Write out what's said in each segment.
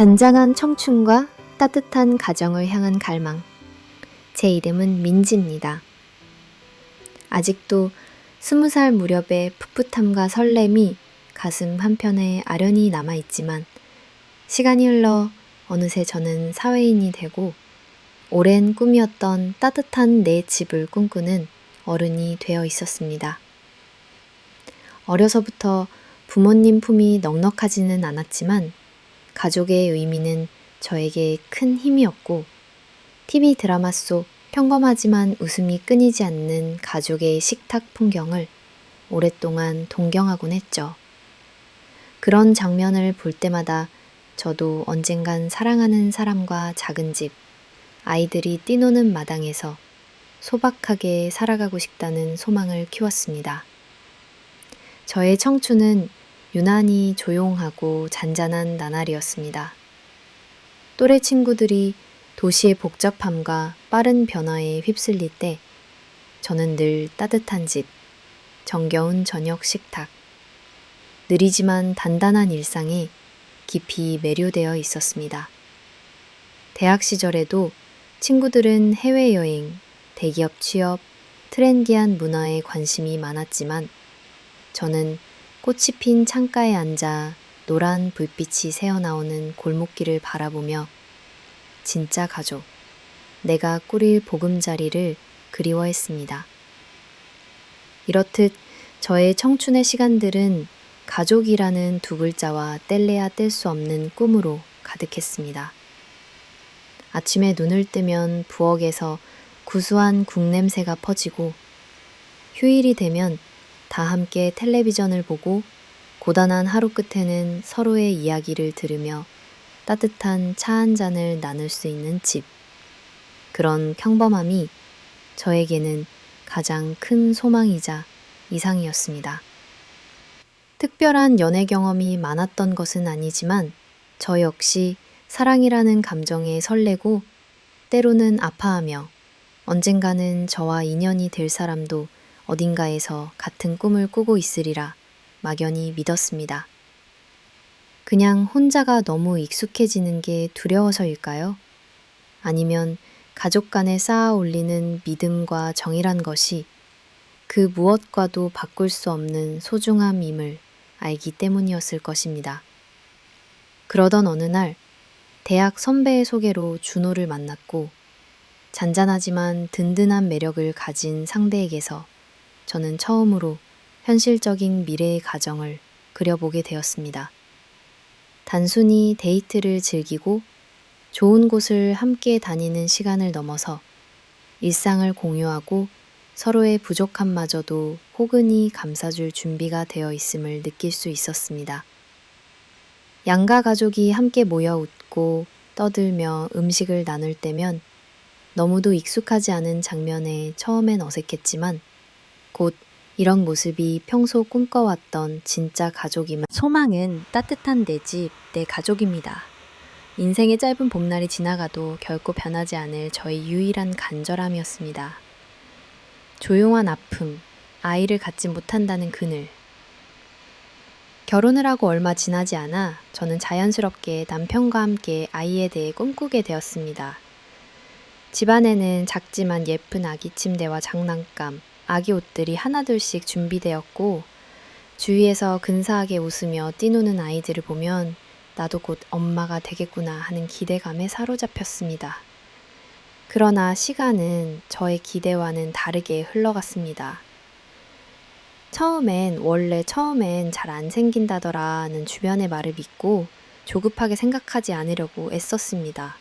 잔잔한 청춘과 따뜻한 가정을 향한 갈망. 제 이름은 민지입니다. 아직도 20살 무렵의 풋풋함과 설렘이 가슴 한편에 아련히 남아있지만 시간이 흘러 어느새 저는 사회인이 되고 오랜 꿈이었던 따뜻한 내 집을 꿈꾸는 어른이 되어 있었습니다. 어려서부터 부모님 품이 넉넉하지는 않았지만 가족의 의미는 저에게 큰 힘이었고 TV 드라마 속 평범하지만 웃음이 끊이지 않는 가족의 식탁 풍경을 오랫동안 동경하곤 했죠. 그런 장면을 볼 때마다 저도 언젠간 사랑하는 사람과 작은 집, 아이들이 뛰노는 마당에서 소박하게 살아가고 싶다는 소망을 키웠습니다. 저의 청춘은 유난히 조용하고 잔잔한 나날이었습니다. 또래 친구들이 도시의 복잡함과 빠른 변화에 휩쓸릴 때 저는 늘 따뜻한 집, 정겨운 저녁 식탁, 느리지만 단단한 일상에 깊이 매료되어 있었습니다. 대학 시절에도 친구들은 해외여행, 대기업 취업, 트렌디한 문화에 관심이 많았지만 저는 꽃이 핀 창가에 앉아 노란 불빛이 새어나오는 골목길을 바라보며 진짜 가족, 내가 꾸릴 보금자리를 그리워했습니다. 이렇듯 저의 청춘의 시간들은 가족이라는 두 글자와 뗄래야 뗄 수 없는 꿈으로 가득했습니다. 아침에 눈을 뜨면 부엌에서 구수한 국 냄새가 퍼지고 휴일이 되면 다 함께 텔레비전을 보고 고단한 하루 끝에는 서로의 이야기를 들으며 따뜻한 차 한 잔을 나눌 수 있는 집. 그런 평범함이 저에게는 가장 큰 소망이자 이상이었습니다. 특별한 연애 경험이 많았던 것은 아니지만 저 역시 사랑이라는 감정에 설레고 때로는 아파하며 언젠가는 저와 인연이 될 사람도 어딘가에서 같은 꿈을 꾸고 있으리라 막연히 믿었습니다. 그냥 혼자가 너무 익숙해지는 게 두려워서일까요? 아니면 가족 간에 쌓아 올리는 믿음과 정이란 것이 그 무엇과도 바꿀 수 없는 소중함임을 알기 때문이었을 것입니다. 그러던 어느 날 대학 선배의 소개로 준호를 만났고 잔잔하지만 든든한 매력을 가진 상대에게서 저는 처음으로 현실적인 미래의 가정을 그려보게 되었습니다. 단순히 데이트를 즐기고 좋은 곳을 함께 다니는 시간을 넘어서 일상을 공유하고 서로의 부족함마저도 포근히 감싸줄 준비가 되어 있음을 느낄 수 있었습니다. 양가 가족이 함께 모여 웃고 떠들며 음식을 나눌 때면 너무도 익숙하지 않은 장면에 처음엔 어색했지만 곧 이런 모습이 평소 꿈꿔왔던 진짜 가족임을 소망은 따뜻한 내 집, 내 가족입니다. 인생의 짧은 봄날이 지나가도 결코 변하지 않을 저의 유일한 간절함이었습니다. 조용한 아픔, 아이를 갖지 못한다는 그늘. 결혼을 하고 얼마 지나지 않아 저는 자연스럽게 남편과 함께 아이에 대해 꿈꾸게 되었습니다. 집안에는 작지만 예쁜 아기 침대와 장난감, 아기 옷들이 하나둘씩 준비되었고 주위에서 근사하게 웃으며 뛰노는 아이들을 보면 나도 곧 엄마가 되겠구나 하는 기대감에 사로잡혔습니다. 그러나 시간은 저의 기대와는 다르게 흘러갔습니다. 처음엔 잘 안 생긴다더라는 주변의 말을 믿고 조급하게 생각하지 않으려고 애썼습니다.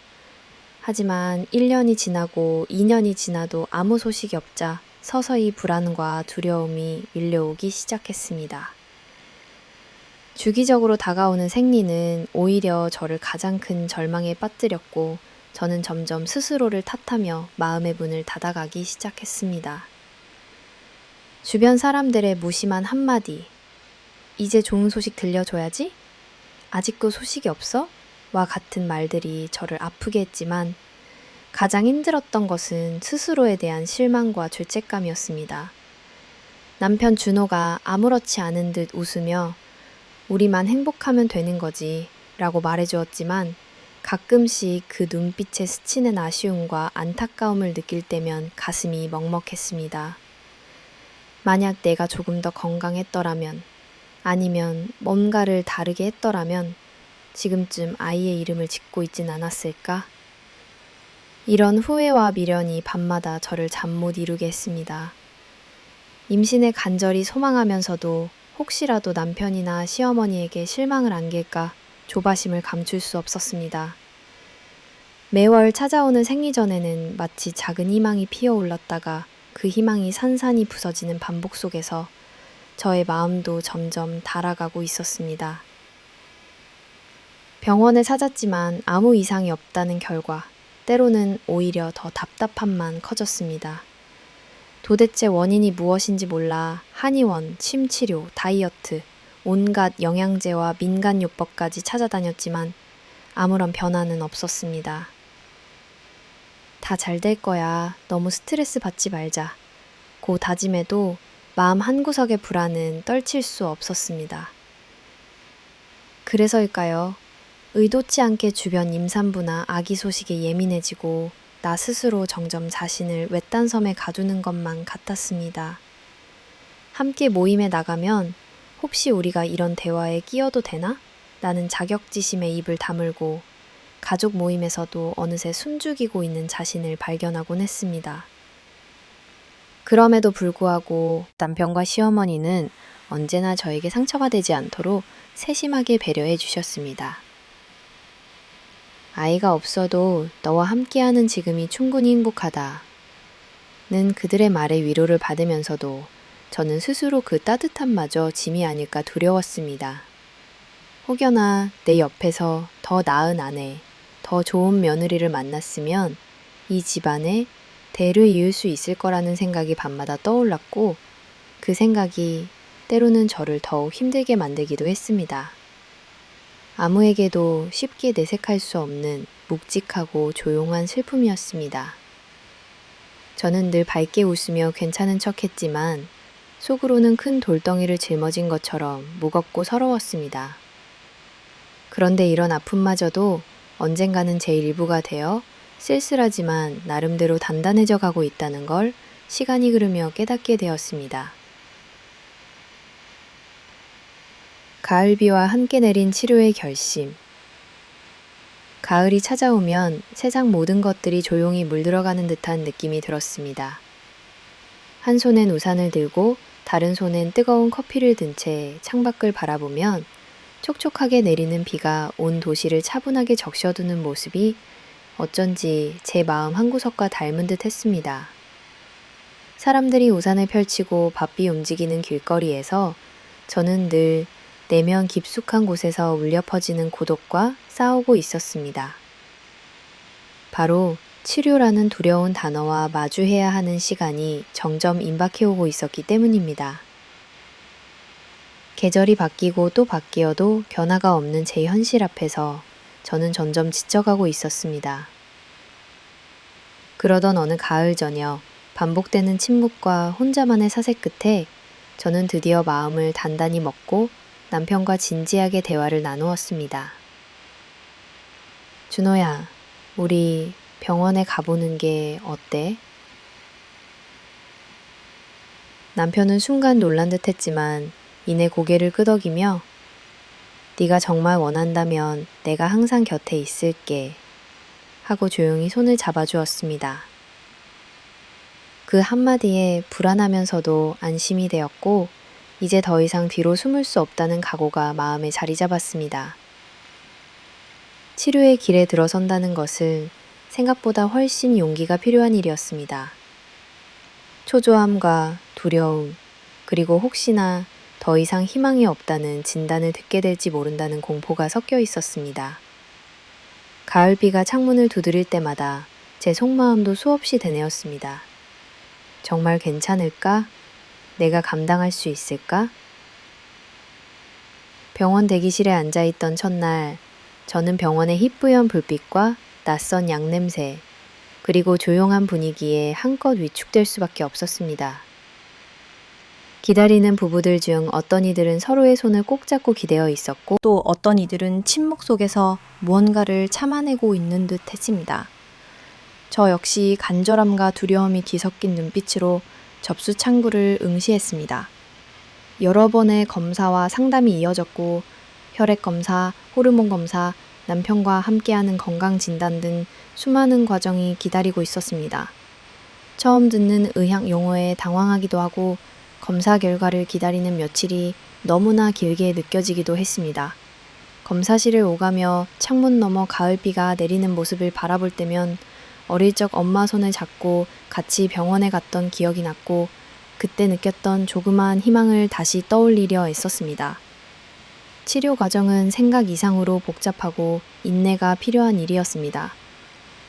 하지만 1년이 지나고 2년이 지나도 아무 소식이 없자 서서히 불안과 두려움이 밀려오기 시작했습니다. 주기적으로 다가오는 생리는 오히려 저를 가장 큰 절망에 빠뜨렸고 저는 점점 스스로를 탓하며 마음의 문을 닫아가기 시작했습니다. 주변 사람들의 무심한 한마디, 이제 좋은 소식 들려줘야지? 아직도 소식이 없어? 와 같은 말들이 저를 아프게 했지만 가장 힘들었던 것은 스스로에 대한 실망과 죄책감이었습니다. 남편 준호가 아무렇지 않은 듯 웃으며 우리만 행복하면 되는 거지 라고 말해주었지만 가끔씩 그 눈빛에 스치는 아쉬움과 안타까움을 느낄 때면 가슴이 먹먹했습니다. 만약 내가 조금 더 건강했더라면, 아니면 뭔가를 다르게 했더라면 지금쯤 아이의 이름을 짓고 있진 않았을까? 이런 후회와 미련이 밤마다 저를 잠 못 이루게 했습니다. 임신을 간절히 소망하면서도 혹시라도 남편이나 시어머니에게 실망을 안길까 조바심을 감출 수 없었습니다. 매월 찾아오는 생리전에는 마치 작은 희망이 피어올랐다가 그 희망이 산산이 부서지는 반복 속에서 저의 마음도 점점 닳아가고 있었습니다. 병원에 찾았지만 아무 이상이 없다는 결과, 때로는 오히려 더 답답함만 커졌습니다. 도대체 원인이 무엇인지 몰라 한의원, 침치료, 다이어트, 온갖 영양제와 민간요법까지 찾아다녔지만 아무런 변화는 없었습니다. 다 잘 될 거야. 너무 스트레스 받지 말자. 고 다짐해도 마음 한구석의 불안은 떨칠 수 없었습니다. 그래서일까요? 의도치 않게 주변 임산부나 아기 소식에 예민해지고 나 스스로 점점 자신을 외딴 섬에 가두는 것만 같았습니다. 함께 모임에 나가면 혹시 우리가 이런 대화에 끼어도 되나? 라는 자격지심에 입을 다물고 가족 모임에서도 어느새 숨죽이고 있는 자신을 발견하곤 했습니다. 그럼에도 불구하고 남편과 시어머니는 언제나 저에게 상처가 되지 않도록 세심하게 배려해 주셨습니다. 아이가 없어도 너와 함께하는 지금이 충분히 행복하다. 는 그들의 말에 위로를 받으면서도 저는 스스로 그 따뜻함마저 짐이 아닐까 두려웠습니다. 혹여나 내 옆에서 더 나은 아내, 더 좋은 며느리를 만났으면 이 집안에 대를 이을 수 있을 거라는 생각이 밤마다 떠올랐고 그 생각이 때로는 저를 더욱 힘들게 만들기도 했습니다. 아무에게도 쉽게 내색할 수 없는 묵직하고 조용한 슬픔이었습니다. 저는 늘 밝게 웃으며 괜찮은 척했지만 속으로는 큰 돌덩이를 짊어진 것처럼 무겁고 서러웠습니다. 그런데 이런 아픔마저도 언젠가는 제 일부가 되어 쓸쓸하지만 나름대로 단단해져 가고 있다는 걸 시간이 흐르며 깨닫게 되었습니다. 가을비와 함께 내린 치료의 결심. 가을이 찾아오면 세상 모든 것들이 조용히 물들어가는 듯한 느낌이 들었습니다. 한 손엔 우산을 들고 다른 손엔 뜨거운 커피를 든 채 창밖을 바라보면 촉촉하게 내리는 비가 온 도시를 차분하게 적셔두는 모습이 어쩐지 제 마음 한구석과 닮은 듯 했습니다. 사람들이 우산을 펼치고 바삐 움직이는 길거리에서 저는 늘 내면 깊숙한 곳에서 울려 퍼지는 고독과 싸우고 있었습니다. 바로 치료라는 두려운 단어와 마주해야 하는 시간이 점점 임박해오고 있었기 때문입니다. 계절이 바뀌고 또 바뀌어도 변화가 없는 제 현실 앞에서 저는 점점 지쳐가고 있었습니다. 그러던 어느 가을 저녁, 반복되는 침묵과 혼자만의 사색 끝에 저는 드디어 마음을 단단히 먹고 남편과 진지하게 대화를 나누었습니다. 준호야, 우리 병원에 가보는 게 어때? 남편은 순간 놀란 듯 했지만 이내 고개를 끄덕이며 네가 정말 원한다면 내가 항상 곁에 있을게 하고 조용히 손을 잡아주었습니다. 그 한마디에 불안하면서도 안심이 되었고 이제 더 이상 뒤로 숨을 수 없다는 각오가 마음에 자리 잡았습니다. 치료의 길에 들어선다는 것은 생각보다 훨씬 용기가 필요한 일이었습니다. 초조함과 두려움, 그리고 혹시나 더 이상 희망이 없다는 진단을 듣게 될지 모른다는 공포가 섞여 있었습니다. 가을비가 창문을 두드릴 때마다 제 속마음도 수없이 되뇌었습니다. 정말 괜찮을까? 내가 감당할 수 있을까? 병원 대기실에 앉아있던 첫날, 저는 병원의 희뿌연 불빛과 낯선 양냄새, 그리고 조용한 분위기에 한껏 위축될 수밖에 없었습니다. 기다리는 부부들 중 어떤 이들은 서로의 손을 꼭 잡고 기대어 있었고 또 어떤 이들은 침묵 속에서 무언가를 참아내고 있는 듯 했습니다. 저 역시 간절함과 두려움이 뒤섞인 눈빛으로 접수 창구를 응시했습니다. 여러 번의 검사와 상담이 이어졌고 혈액 검사, 호르몬 검사, 남편과 함께하는 건강 진단 등 수많은 과정이 기다리고 있었습니다. 처음 듣는 의학 용어에 당황하기도 하고 검사 결과를 기다리는 며칠이 너무나 길게 느껴지기도 했습니다. 검사실을 오가며 창문 너머 가을비가 내리는 모습을 바라볼 때면 어릴 적 엄마 손을 잡고 같이 병원에 갔던 기억이 났고 그때 느꼈던 조그마한 희망을 다시 떠올리려 애썼습니다. 치료 과정은 생각 이상으로 복잡하고 인내가 필요한 일이었습니다.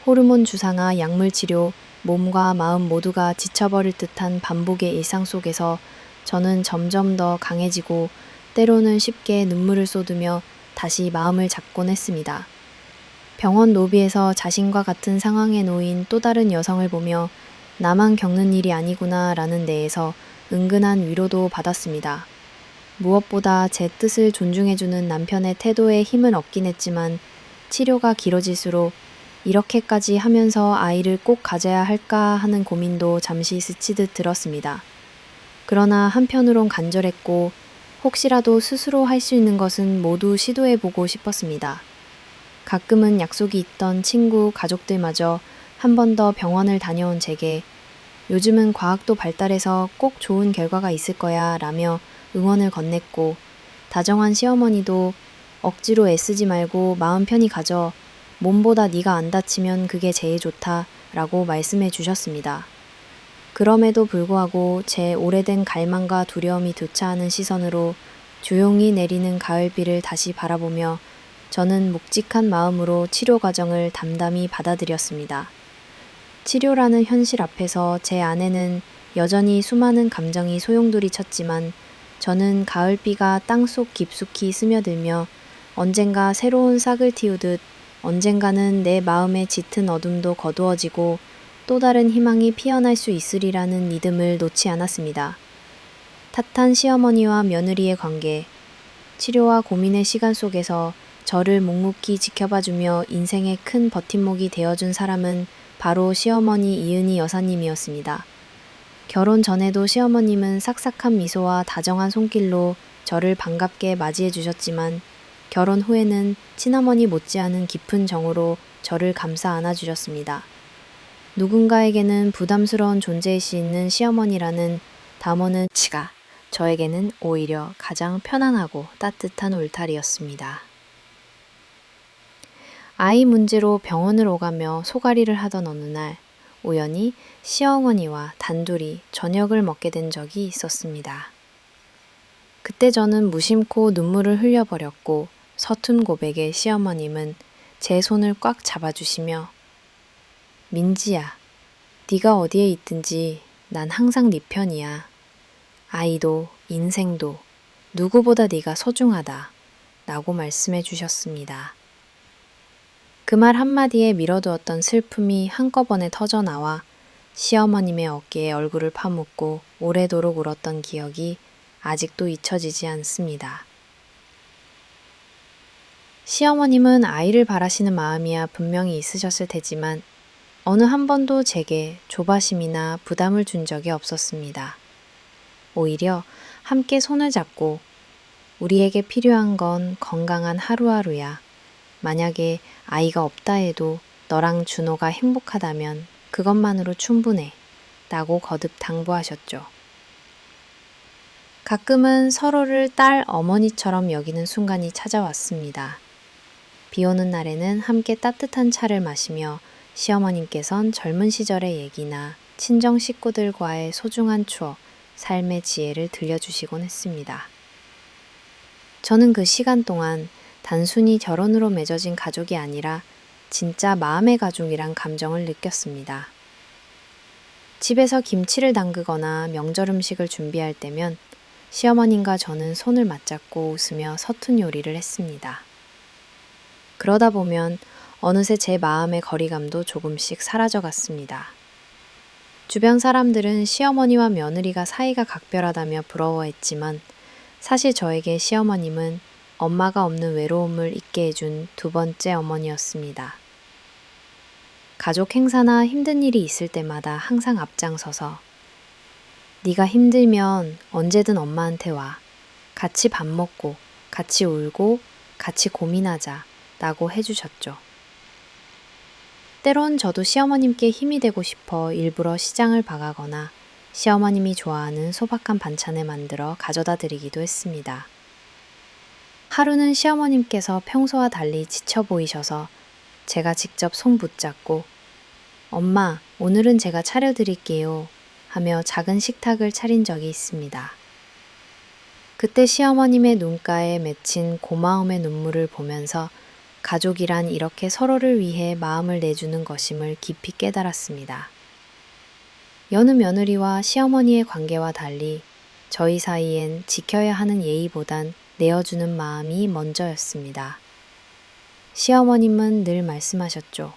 호르몬 주사나 약물 치료, 몸과 마음 모두가 지쳐버릴 듯한 반복의 일상 속에서 저는 점점 더 강해지고 때로는 쉽게 눈물을 쏟으며 다시 마음을 잡곤 했습니다. 병원 로비에서 자신과 같은 상황에 놓인 또 다른 여성을 보며 나만 겪는 일이 아니구나 라는 데에서 은근한 위로도 받았습니다. 무엇보다 제 뜻을 존중해주는 남편의 태도에 힘을 얻긴 했지만 치료가 길어질수록 이렇게까지 하면서 아이를 꼭 가져야 할까 하는 고민도 잠시 스치듯 들었습니다. 그러나 한편으론 간절했고 혹시라도 스스로 할 수 있는 것은 모두 시도해보고 싶었습니다. 가끔은 약속이 있던 친구, 가족들마저 한 번 더 병원을 다녀온 제게 요즘은 과학도 발달해서 꼭 좋은 결과가 있을 거야 라며 응원을 건넸고 다정한 시어머니도 억지로 애쓰지 말고 마음 편히 가져 몸보다 네가 안 다치면 그게 제일 좋다 라고 말씀해 주셨습니다. 그럼에도 불구하고 제 오래된 갈망과 두려움이 교차하는 시선으로 조용히 내리는 가을비를 다시 바라보며 저는 묵직한 마음으로 치료 과정을 담담히 받아들였습니다. 치료라는 현실 앞에서 제 안에는 여전히 수많은 감정이 소용돌이 쳤지만 저는 가을비가 땅속 깊숙이 스며들며 언젠가 새로운 싹을 틔우듯 언젠가는 내 마음의 짙은 어둠도 거두어지고 또 다른 희망이 피어날 수 있으리라는 믿음을 놓지 않았습니다. 탓한 시어머니와 며느리의 관계, 치료와 고민의 시간 속에서 저를 묵묵히 지켜봐주며 인생의 큰 버팀목이 되어준 사람은 바로 시어머니 이은희 여사님이었습니다. 결혼 전에도 시어머님은 싹싹한 미소와 다정한 손길로 저를 반갑게 맞이해 주셨지만 결혼 후에는 친어머니 못지않은 깊은 정으로 저를 감싸 안아주셨습니다. 누군가에게는 부담스러운 존재일 수 있는 시어머니라는 담원은 치가 저에게는 오히려 가장 편안하고 따뜻한 울타리였습니다. 아이 문제로 병원을 오가며 소가리를 하던 어느 날 우연히 시어머니와 단둘이 저녁을 먹게 된 적이 있었습니다. 그때 저는 무심코 눈물을 흘려버렸고 서툰 고백에 시어머님은 제 손을 꽉 잡아주시며 민지야, 네가 어디에 있든지 난 항상 네 편이야. 아이도 인생도 누구보다 네가 소중하다 라고 말씀해 주셨습니다. 그 말 한마디에 밀어두었던 슬픔이 한꺼번에 터져나와 시어머님의 어깨에 얼굴을 파묻고 오래도록 울었던 기억이 아직도 잊혀지지 않습니다. 시어머님은 아이를 바라시는 마음이야 분명히 있으셨을 테지만 어느 한 번도 제게 조바심이나 부담을 준 적이 없었습니다. 오히려 함께 손을 잡고 우리에게 필요한 건 건강한 하루하루야. 만약에 아이가 없다 해도 너랑 준호가 행복하다면 그것만으로 충분해. 라고 거듭 당부하셨죠. 가끔은 서로를 딸 어머니처럼 여기는 순간이 찾아왔습니다. 비 오는 날에는 함께 따뜻한 차를 마시며 시어머님께선 젊은 시절의 얘기나 친정 식구들과의 소중한 추억, 삶의 지혜를 들려주시곤 했습니다. 저는 그 시간 동안 단순히 결혼으로 맺어진 가족이 아니라 진짜 마음의 가족이란 감정을 느꼈습니다. 집에서 김치를 담그거나 명절 음식을 준비할 때면 시어머님과 저는 손을 맞잡고 웃으며 서툰 요리를 했습니다. 그러다 보면 어느새 제 마음의 거리감도 조금씩 사라져 갔습니다. 주변 사람들은 시어머니와 며느리가 사이가 각별하다며 부러워했지만 사실 저에게 시어머님은 엄마가 없는 외로움을 잊게 해준 두 번째 어머니였습니다. 가족 행사나 힘든 일이 있을 때마다 항상 앞장서서 네가 힘들면 언제든 엄마한테 와. 같이 밥 먹고, 같이 울고, 같이 고민하자 라고 해주셨죠. 때론 저도 시어머님께 힘이 되고 싶어 일부러 시장을 봐가거나 시어머님이 좋아하는 소박한 반찬을 만들어 가져다 드리기도 했습니다. 하루는 시어머님께서 평소와 달리 지쳐 보이셔서 제가 직접 손 붙잡고 엄마, 오늘은 제가 차려드릴게요 하며 작은 식탁을 차린 적이 있습니다. 그때 시어머님의 눈가에 맺힌 고마움의 눈물을 보면서 가족이란 이렇게 서로를 위해 마음을 내주는 것임을 깊이 깨달았습니다. 여느 며느리와 시어머니의 관계와 달리 저희 사이엔 지켜야 하는 예의보단 내어주는 마음이 먼저였습니다. 시어머님은 늘 말씀하셨죠.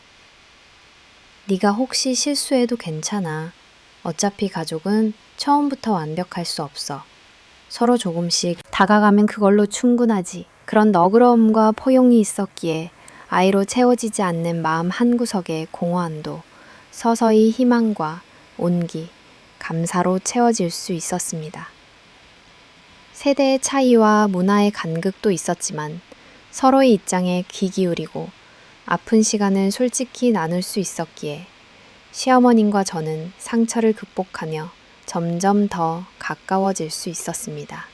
네가 혹시 실수해도 괜찮아. 어차피 가족은 처음부터 완벽할 수 없어. 서로 조금씩 다가가면 그걸로 충분하지. 그런 너그러움과 포용이 있었기에 아이로 채워지지 않는 마음 한구석의 공허함도 서서히 희망과 온기, 감사로 채워질 수 있었습니다. 세대의 차이와 문화의 간극도 있었지만 서로의 입장에 귀 기울이고 아픈 시간을 솔직히 나눌 수 있었기에 시어머님과 저는 상처를 극복하며 점점 더 가까워질 수 있었습니다.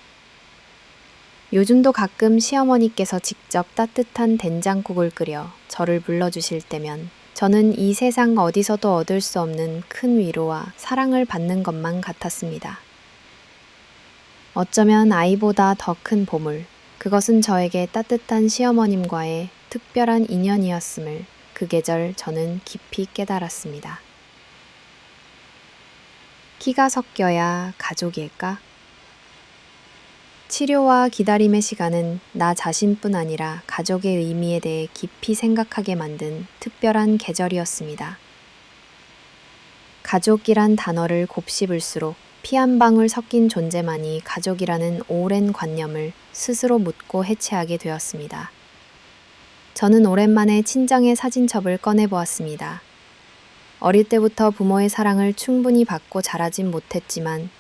요즘도 가끔 시어머니께서 직접 따뜻한 된장국을 끓여 저를 불러주실 때면 저는 이 세상 어디서도 얻을 수 없는 큰 위로와 사랑을 받는 것만 같았습니다. 어쩌면 아이보다 더 큰 보물, 그것은 저에게 따뜻한 시어머님과의 특별한 인연이었음을 그 계절 저는 깊이 깨달았습니다. 키가 섞여야 가족일까? 치료와 기다림의 시간은 나 자신뿐 아니라 가족의 의미에 대해 깊이 생각하게 만든 특별한 계절이었습니다. 가족이란 단어를 곱씹을수록 피 한 방울 섞인 존재만이 가족이라는 오랜 관념을 스스로 묻고 해체하게 되었습니다. 저는 오랜만에 친정의 사진첩을 꺼내보았습니다. 어릴 때부터 부모의 사랑을 충분히 받고 자라진 못했지만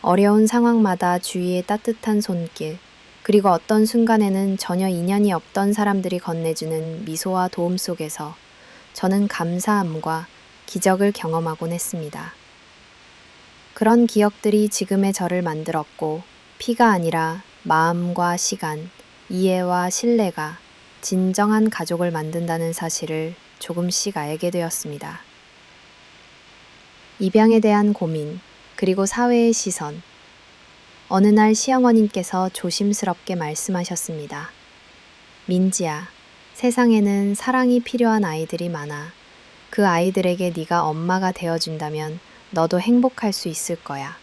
어려운 상황마다 주위의 따뜻한 손길, 그리고 어떤 순간에는 전혀 인연이 없던 사람들이 건네주는 미소와 도움 속에서 저는 감사함과 기적을 경험하곤 했습니다. 그런 기억들이 지금의 저를 만들었고 피가 아니라 마음과 시간, 이해와 신뢰가 진정한 가족을 만든다는 사실을 조금씩 알게 되었습니다. 입양에 대한 고민, 그리고 사회의 시선. 어느 날 시어머님께서 조심스럽게 말씀하셨습니다. 민지야, 세상에는 사랑이 필요한 아이들이 많아. 그 아이들에게 네가 엄마가 되어준다면 너도 행복할 수 있을 거야.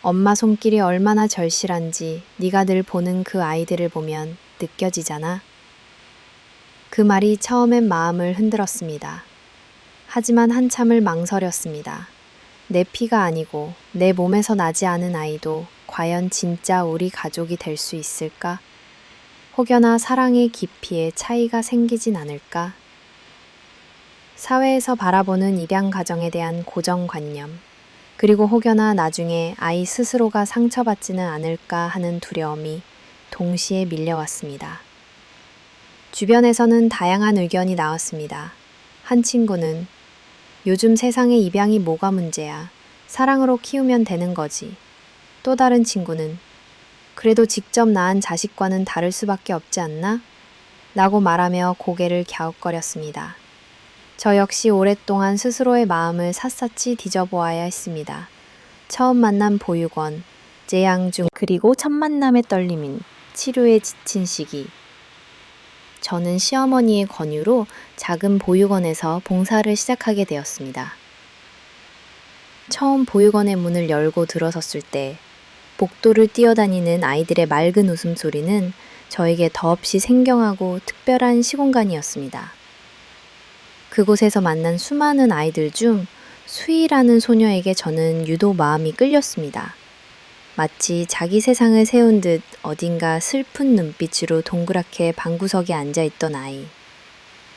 엄마 손길이 얼마나 절실한지 네가 늘 보는 그 아이들을 보면 느껴지잖아. 그 말이 처음엔 마음을 흔들었습니다. 하지만 한참을 망설였습니다. 내 피가 아니고 내 몸에서 나지 않은 아이도 과연 진짜 우리 가족이 될 수 있을까? 혹여나 사랑의 깊이에 차이가 생기진 않을까? 사회에서 바라보는 입양 가정에 대한 고정관념, 그리고 혹여나 나중에 아이 스스로가 상처받지는 않을까 하는 두려움이 동시에 밀려왔습니다. 주변에서는 다양한 의견이 나왔습니다. 한 친구는 요즘 세상에 입양이 뭐가 문제야. 사랑으로 키우면 되는 거지. 또 다른 친구는 그래도 직접 낳은 자식과는 다를 수밖에 없지 않나? 라고 말하며 고개를 갸웃거렸습니다. 저 역시 오랫동안 스스로의 마음을 샅샅이 뒤져보아야 했습니다. 처음 만난 보육원, 재양 중, 그리고 첫 만남의 떨림인 치료에 지친 시기. 저는 시어머니의 권유로 작은 보육원에서 봉사를 시작하게 되었습니다. 처음 보육원의 문을 열고 들어섰을 때 복도를 뛰어다니는 아이들의 맑은 웃음소리는 저에게 더없이 생경하고 특별한 시공간이었습니다. 그곳에서 만난 수많은 아이들 중 수희라는 소녀에게 저는 유독 마음이 끌렸습니다. 마치 자기 세상을 세운 듯 어딘가 슬픈 눈빛으로 동그랗게 방구석에 앉아있던 아이.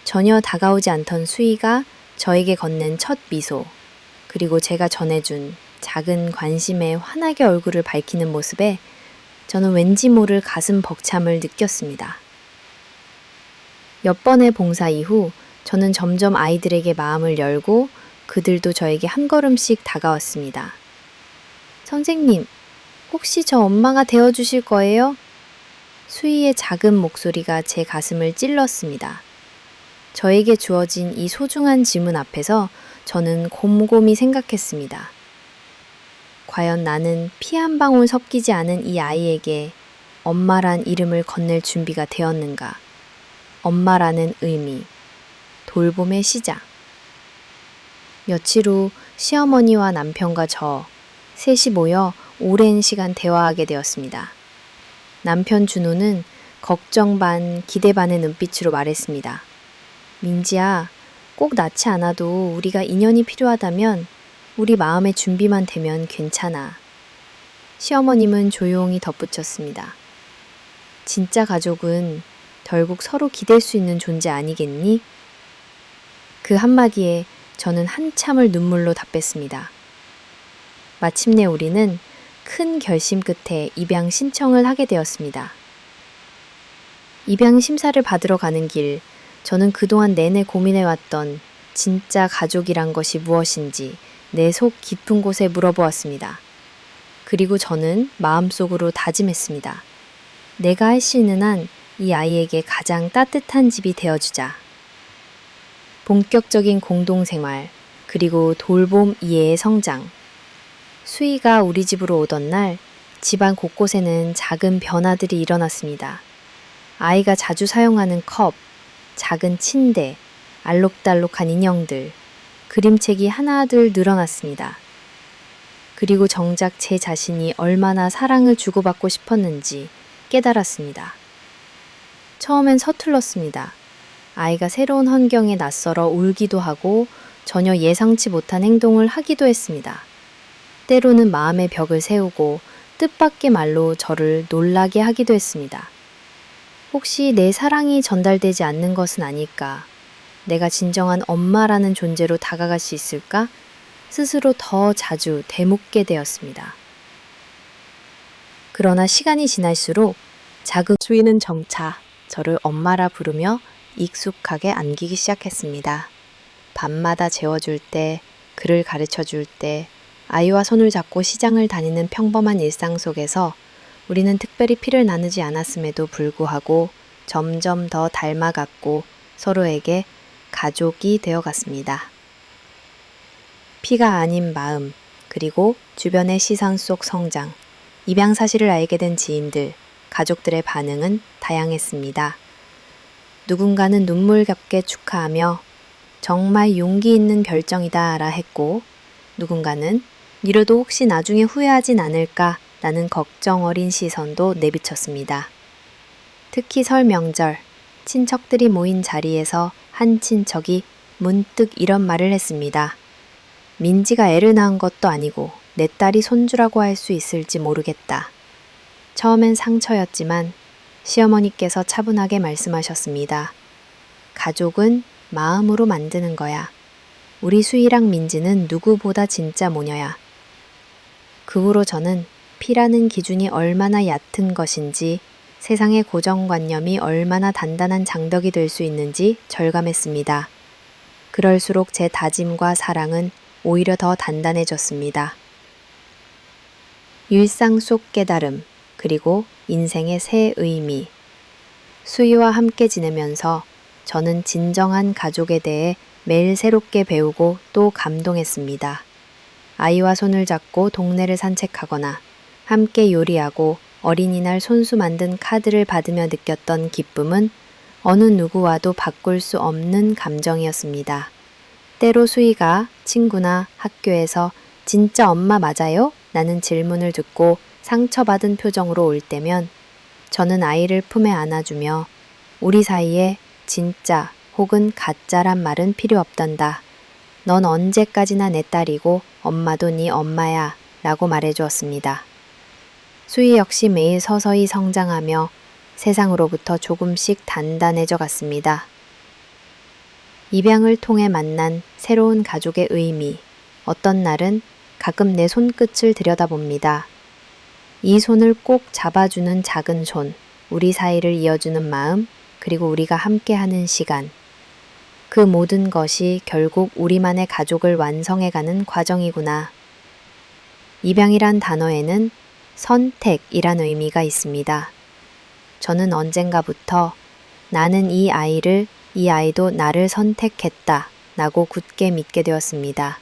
전혀 다가오지 않던 수희가 저에게 건넨 첫 미소, 그리고 제가 전해준 작은 관심에 환하게 얼굴을 밝히는 모습에 저는 왠지 모를 가슴 벅참을 느꼈습니다. 몇 번의 봉사 이후 저는 점점 아이들에게 마음을 열고 그들도 저에게 한 걸음씩 다가왔습니다. 선생님, 혹시 저 엄마가 되어주실 거예요? 수희의 작은 목소리가 제 가슴을 찔렀습니다. 저에게 주어진 이 소중한 질문 앞에서 저는 곰곰이 생각했습니다. 과연 나는 피 한 방울 섞이지 않은 이 아이에게 엄마란 이름을 건넬 준비가 되었는가? 엄마라는 의미, 돌봄의 시작. 며칠 후 시어머니와 남편과 저 셋이 모여 오랜 시간 대화하게 되었습니다. 남편 준호는 걱정 반, 기대 반의 눈빛으로 말했습니다. 민지야, 꼭 낳지 않아도 우리가 인연이 필요하다면 우리 마음의 준비만 되면 괜찮아. 시어머님은 조용히 덧붙였습니다. 진짜 가족은 결국 서로 기댈 수 있는 존재 아니겠니? 그 한마디에 저는 한참을 눈물로 답했습니다. 마침내 우리는 큰 결심 끝에 입양 신청을 하게 되었습니다. 입양 심사를 받으러 가는 길, 저는 그동안 내내 고민해왔던 진짜 가족이란 것이 무엇인지 내 속 깊은 곳에 물어보았습니다. 그리고 저는 마음속으로 다짐했습니다. 내가 할 수 있는 한 이 아이에게 가장 따뜻한 집이 되어주자. 본격적인 공동생활, 그리고 돌봄 이해의 성장. 수희가 우리 집으로 오던 날 집안 곳곳에는 작은 변화들이 일어났습니다. 아이가 자주 사용하는 컵, 작은 침대, 알록달록한 인형들, 그림책이 하나둘 늘어났습니다. 그리고 정작 제 자신이 얼마나 사랑을 주고받고 싶었는지 깨달았습니다. 처음엔 서툴렀습니다. 아이가 새로운 환경에 낯설어 울기도 하고 전혀 예상치 못한 행동을 하기도 했습니다. 때로는 마음의 벽을 세우고 뜻밖의 말로 저를 놀라게 하기도 했습니다. 혹시 내 사랑이 전달되지 않는 것은 아닐까? 내가 진정한 엄마라는 존재로 다가갈 수 있을까? 스스로 더 자주 되묻게 되었습니다. 그러나 시간이 지날수록 작은 수희는 점차 저를 엄마라 부르며 익숙하게 안기기 시작했습니다. 밤마다 재워줄 때, 글을 가르쳐줄 때, 아이와 손을 잡고 시장을 다니는 평범한 일상 속에서 우리는 특별히 피를 나누지 않았음에도 불구하고 점점 더 닮아갔고 서로에게 가족이 되어갔습니다. 피가 아닌 마음, 그리고 주변의 시선 속 성장, 입양 사실을 알게 된 지인들, 가족들의 반응은 다양했습니다. 누군가는 눈물겹게 축하하며 정말 용기 있는 결정이다라 했고, 누군가는 이래도 혹시 나중에 후회하진 않을까 라는 걱정 어린 시선도 내비쳤습니다. 특히 설 명절, 친척들이 모인 자리에서 한 친척이 문득 이런 말을 했습니다. 민지가 애를 낳은 것도 아니고 내 딸이 손주라고 할 수 있을지 모르겠다. 처음엔 상처였지만 시어머니께서 차분하게 말씀하셨습니다. 가족은 마음으로 만드는 거야. 우리 수희랑 민지는 누구보다 진짜 모녀야. 그 후로 저는 피라는 기준이 얼마나 얕은 것인지, 세상의 고정관념이 얼마나 단단한 장벽이 될 수 있는지 절감했습니다. 그럴수록 제 다짐과 사랑은 오히려 더 단단해졌습니다. 일상 속 깨달음, 그리고 인생의 새 의미. 수희와 함께 지내면서 저는 진정한 가족에 대해 매일 새롭게 배우고 또 감동했습니다. 아이와 손을 잡고 동네를 산책하거나 함께 요리하고 어린이날 손수 만든 카드를 받으며 느꼈던 기쁨은 어느 누구와도 바꿀 수 없는 감정이었습니다. 때로 수희가 친구나 학교에서 진짜 엄마 맞아요? 라는 질문을 듣고 상처받은 표정으로 올 때면 저는 아이를 품에 안아주며 우리 사이에 진짜 혹은 가짜란 말은 필요 없단다. 넌 언제까지나 내 딸이고 엄마도 네 엄마야 라고 말해주었습니다. 수희 역시 매일 서서히 성장하며 세상으로부터 조금씩 단단해져 갔습니다. 입양을 통해 만난 새로운 가족의 의미. 어떤 날은 가끔 내 손끝을 들여다봅니다. 이 손을 꼭 잡아주는 작은 손, 우리 사이를 이어주는 마음, 그리고 우리가 함께하는 시간. 그 모든 것이 결국 우리만의 가족을 완성해가는 과정이구나. 입양이란 단어에는 선택이란 의미가 있습니다. 저는 언젠가부터 나는 이 아이를, 이 아이도 나를 선택했다 라고 굳게 믿게 되었습니다.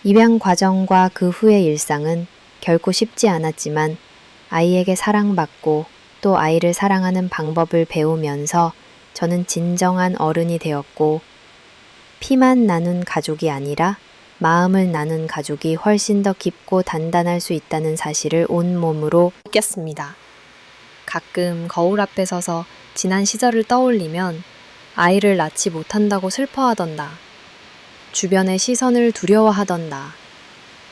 입양 과정과 그 후의 일상은 결코 쉽지 않았지만 아이에게 사랑받고 또 아이를 사랑하는 방법을 배우면서 저는 진정한 어른이 되었고 피만 나눈 가족이 아니라 마음을 나눈 가족이 훨씬 더 깊고 단단할 수 있다는 사실을 온몸으로 느꼈습니다. 가끔 거울 앞에 서서 지난 시절을 떠올리면 아이를 낳지 못한다고 슬퍼하던다. 주변의 시선을 두려워하던다.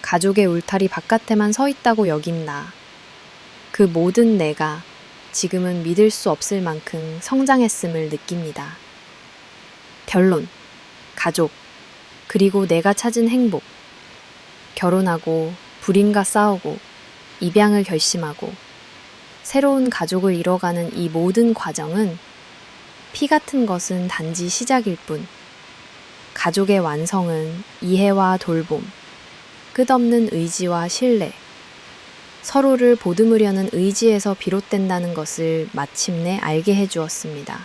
가족의 울타리 바깥에만 서 있다고 여긴다. 그 모든 내가 지금은 믿을 수 없을 만큼 성장했음을 느낍니다. 결론, 가족, 그리고 내가 찾은 행복. 결혼하고 부인과 싸우고 입양을 결심하고 새로운 가족을 이뤄가는 이 모든 과정은 피 같은 것은 단지 시작일 뿐. 가족의 완성은 이해와 돌봄, 끝없는 의지와 신뢰, 서로를 보듬으려는 의지에서 비롯된다는 것을 마침내 알게 해주었습니다.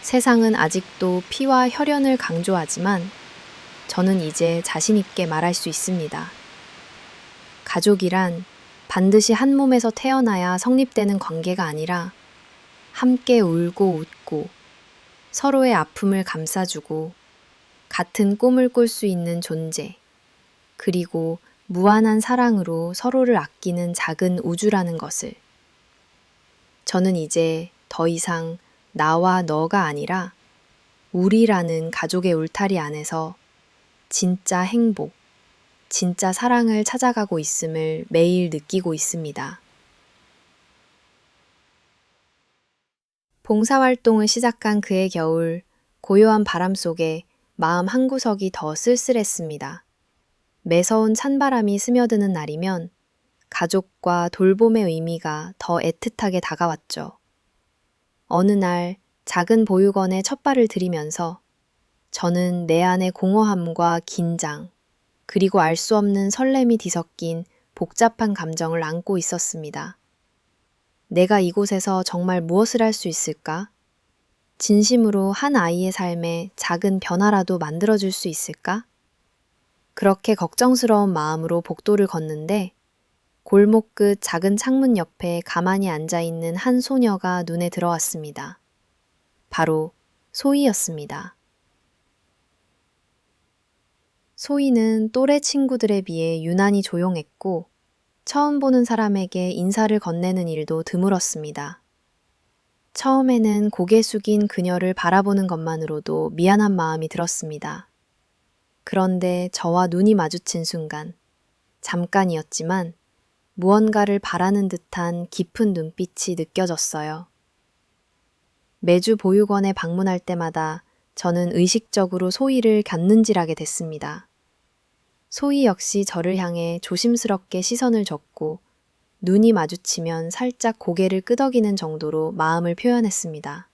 세상은 아직도 피와 혈연을 강조하지만 저는 이제 자신 있게 말할 수 있습니다. 가족이란 반드시 한 몸에서 태어나야 성립되는 관계가 아니라 함께 울고 웃고 서로의 아픔을 감싸주고 같은 꿈을 꿀 수 있는 존재, 그리고 무한한 사랑으로 서로를 아끼는 작은 우주라는 것을. 저는 이제 더 이상 나와 너가 아니라 우리라는 가족의 울타리 안에서 진짜 행복, 진짜 사랑을 찾아가고 있음을 매일 느끼고 있습니다. 봉사활동을 시작한 그해 겨울, 고요한 바람 속에 마음 한구석이 더 쓸쓸했습니다. 매서운 찬바람이 스며드는 날이면 가족과 돌봄의 의미가 더 애틋하게 다가왔죠. 어느 날 작은 보육원에 첫 발을 들이면서 저는 내 안의 공허함과 긴장, 그리고 알 수 없는 설렘이 뒤섞인 복잡한 감정을 안고 있었습니다. 내가 이곳에서 정말 무엇을 할 수 있을까? 진심으로 한 아이의 삶에 작은 변화라도 만들어줄 수 있을까? 그렇게 걱정스러운 마음으로 복도를 걷는데 골목 끝 작은 창문 옆에 가만히 앉아있는 한 소녀가 눈에 들어왔습니다. 바로 소희였습니다. 소희는 또래 친구들에 비해 유난히 조용했고 처음 보는 사람에게 인사를 건네는 일도 드물었습니다. 처음에는 고개 숙인 그녀를 바라보는 것만으로도 미안한 마음이 들었습니다. 그런데 저와 눈이 마주친 순간, 잠깐이었지만 무언가를 바라는 듯한 깊은 눈빛이 느껴졌어요. 매주 보육원에 방문할 때마다 저는 의식적으로 소희를 곁눈질하게 됐습니다. 소희 역시 저를 향해 조심스럽게 시선을 줬고 눈이 마주치면 살짝 고개를 끄덕이는 정도로 마음을 표현했습니다.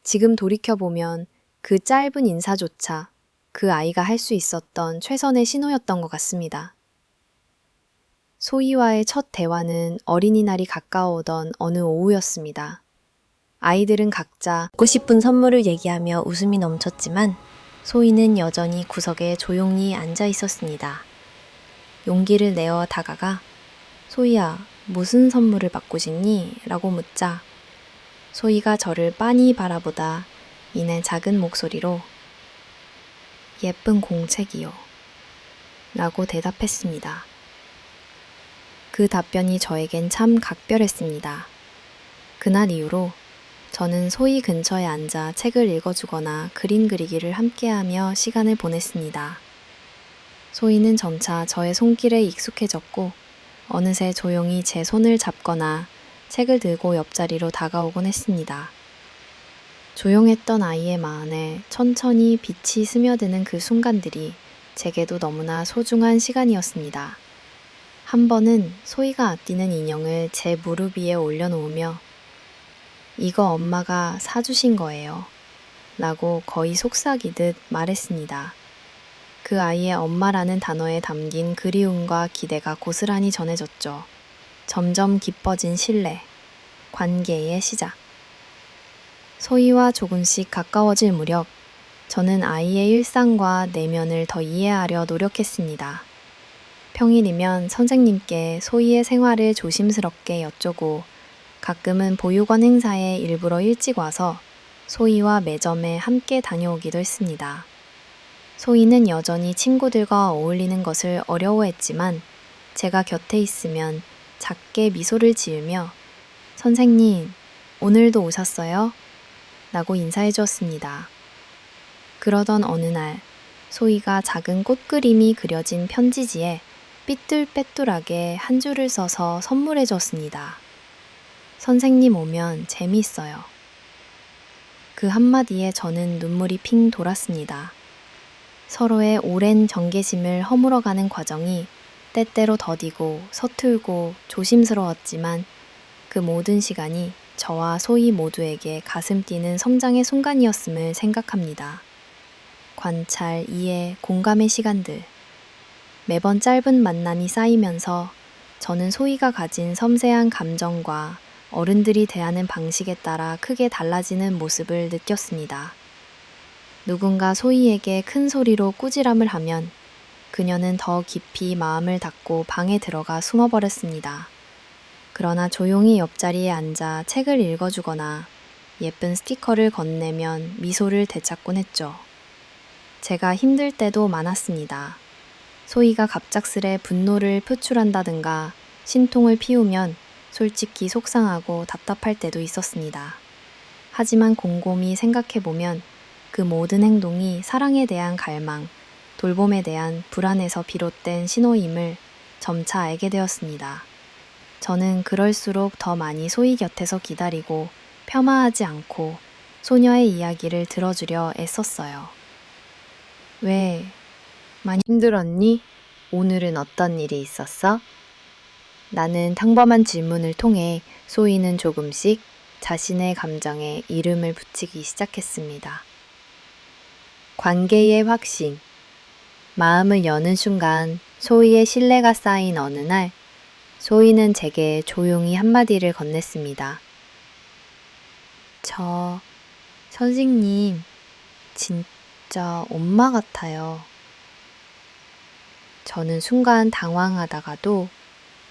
지금 돌이켜보면 그 짧은 인사조차 그 아이가 할 수 있었던 최선의 신호였던 것 같습니다. 소희와의 첫 대화는 어린이날이 가까워오던 어느 오후였습니다. 아이들은 각자 받고 싶은 선물을 얘기하며 웃음이 넘쳤지만 소희는 여전히 구석에 조용히 앉아 있었습니다. 용기를 내어 다가가 소희야, 무슨 선물을 받고 싶니? 라고 묻자 소희가 저를 빤히 바라보다 이내 작은 목소리로 예쁜 공책이요. 라고 대답했습니다. 그 답변이 저에겐 참 각별했습니다. 그날 이후로 저는 소희 근처에 앉아 책을 읽어주거나 그림 그리기를 함께하며 시간을 보냈습니다. 소희는 점차 저의 손길에 익숙해졌고 어느새 조용히 제 손을 잡거나 책을 들고 옆자리로 다가오곤 했습니다. 조용했던 아이의 마음에 천천히 빛이 스며드는 그 순간들이 제게도 너무나 소중한 시간이었습니다. 한 번은 소희가 아끼는 인형을 제 무릎 위에 올려놓으며 이거 엄마가 사주신 거예요. 라고 거의 속삭이듯 말했습니다. 그 아이의 엄마라는 단어에 담긴 그리움과 기대가 고스란히 전해졌죠. 점점 깊어진 신뢰, 관계의 시작. 소희와 조금씩 가까워질 무렵 저는 아이의 일상과 내면을 더 이해하려 노력했습니다. 평일이면 선생님께 소희의 생활을 조심스럽게 여쭈고 가끔은 보육원 행사에 일부러 일찍 와서 소희와 매점에 함께 다녀오기도 했습니다. 소희는 여전히 친구들과 어울리는 것을 어려워했지만 제가 곁에 있으면 작게 미소를 지으며 선생님, 오늘도 오셨어요? 라고 인사해 주었습니다. 그러던 어느 날 소희가 작은 꽃그림이 그려진 편지지에 삐뚤빼뚤하게 한 줄을 써서 선물해 줬습니다. 선생님 오면 재미있어요. 그 한마디에 저는 눈물이 핑 돌았습니다. 서로의 오랜 경계심을 허물어가는 과정이 때때로 더디고 서툴고 조심스러웠지만 그 모든 시간이 저와 소희 모두에게 가슴 뛰는 성장의 순간이었음을 생각합니다. 관찰, 이해, 공감의 시간들. 매번 짧은 만남이 쌓이면서 저는 소희가 가진 섬세한 감정과 어른들이 대하는 방식에 따라 크게 달라지는 모습을 느꼈습니다. 누군가 소희에게 큰 소리로 꾸지람을 하면 그녀는 더 깊이 마음을 닫고 방에 들어가 숨어버렸습니다. 그러나 조용히 옆자리에 앉아 책을 읽어주거나 예쁜 스티커를 건네면 미소를 되찾곤 했죠. 제가 힘들 때도 많았습니다. 소희가 갑작스레 분노를 표출한다든가 신통을 피우면 솔직히 속상하고 답답할 때도 있었습니다. 하지만 곰곰이 생각해보면 그 모든 행동이 사랑에 대한 갈망, 돌봄에 대한 불안에서 비롯된 신호임을 점차 알게 되었습니다. 저는 그럴수록 더 많이 소희 곁에서 기다리고 폄하하지 않고 소녀의 이야기를 들어주려 애썼어요. 왜? 많이 힘들었니? 오늘은 어떤 일이 있었어? 나는 평범한 질문을 통해 소희는 조금씩 자신의 감정에 이름을 붙이기 시작했습니다. 관계의 확신. 마음을 여는 순간 소희의 신뢰가 쌓인 어느 날 소희는 제게 조용히 한마디를 건넸습니다. 저 선생님 진짜 엄마 같아요. 저는 순간 당황하다가도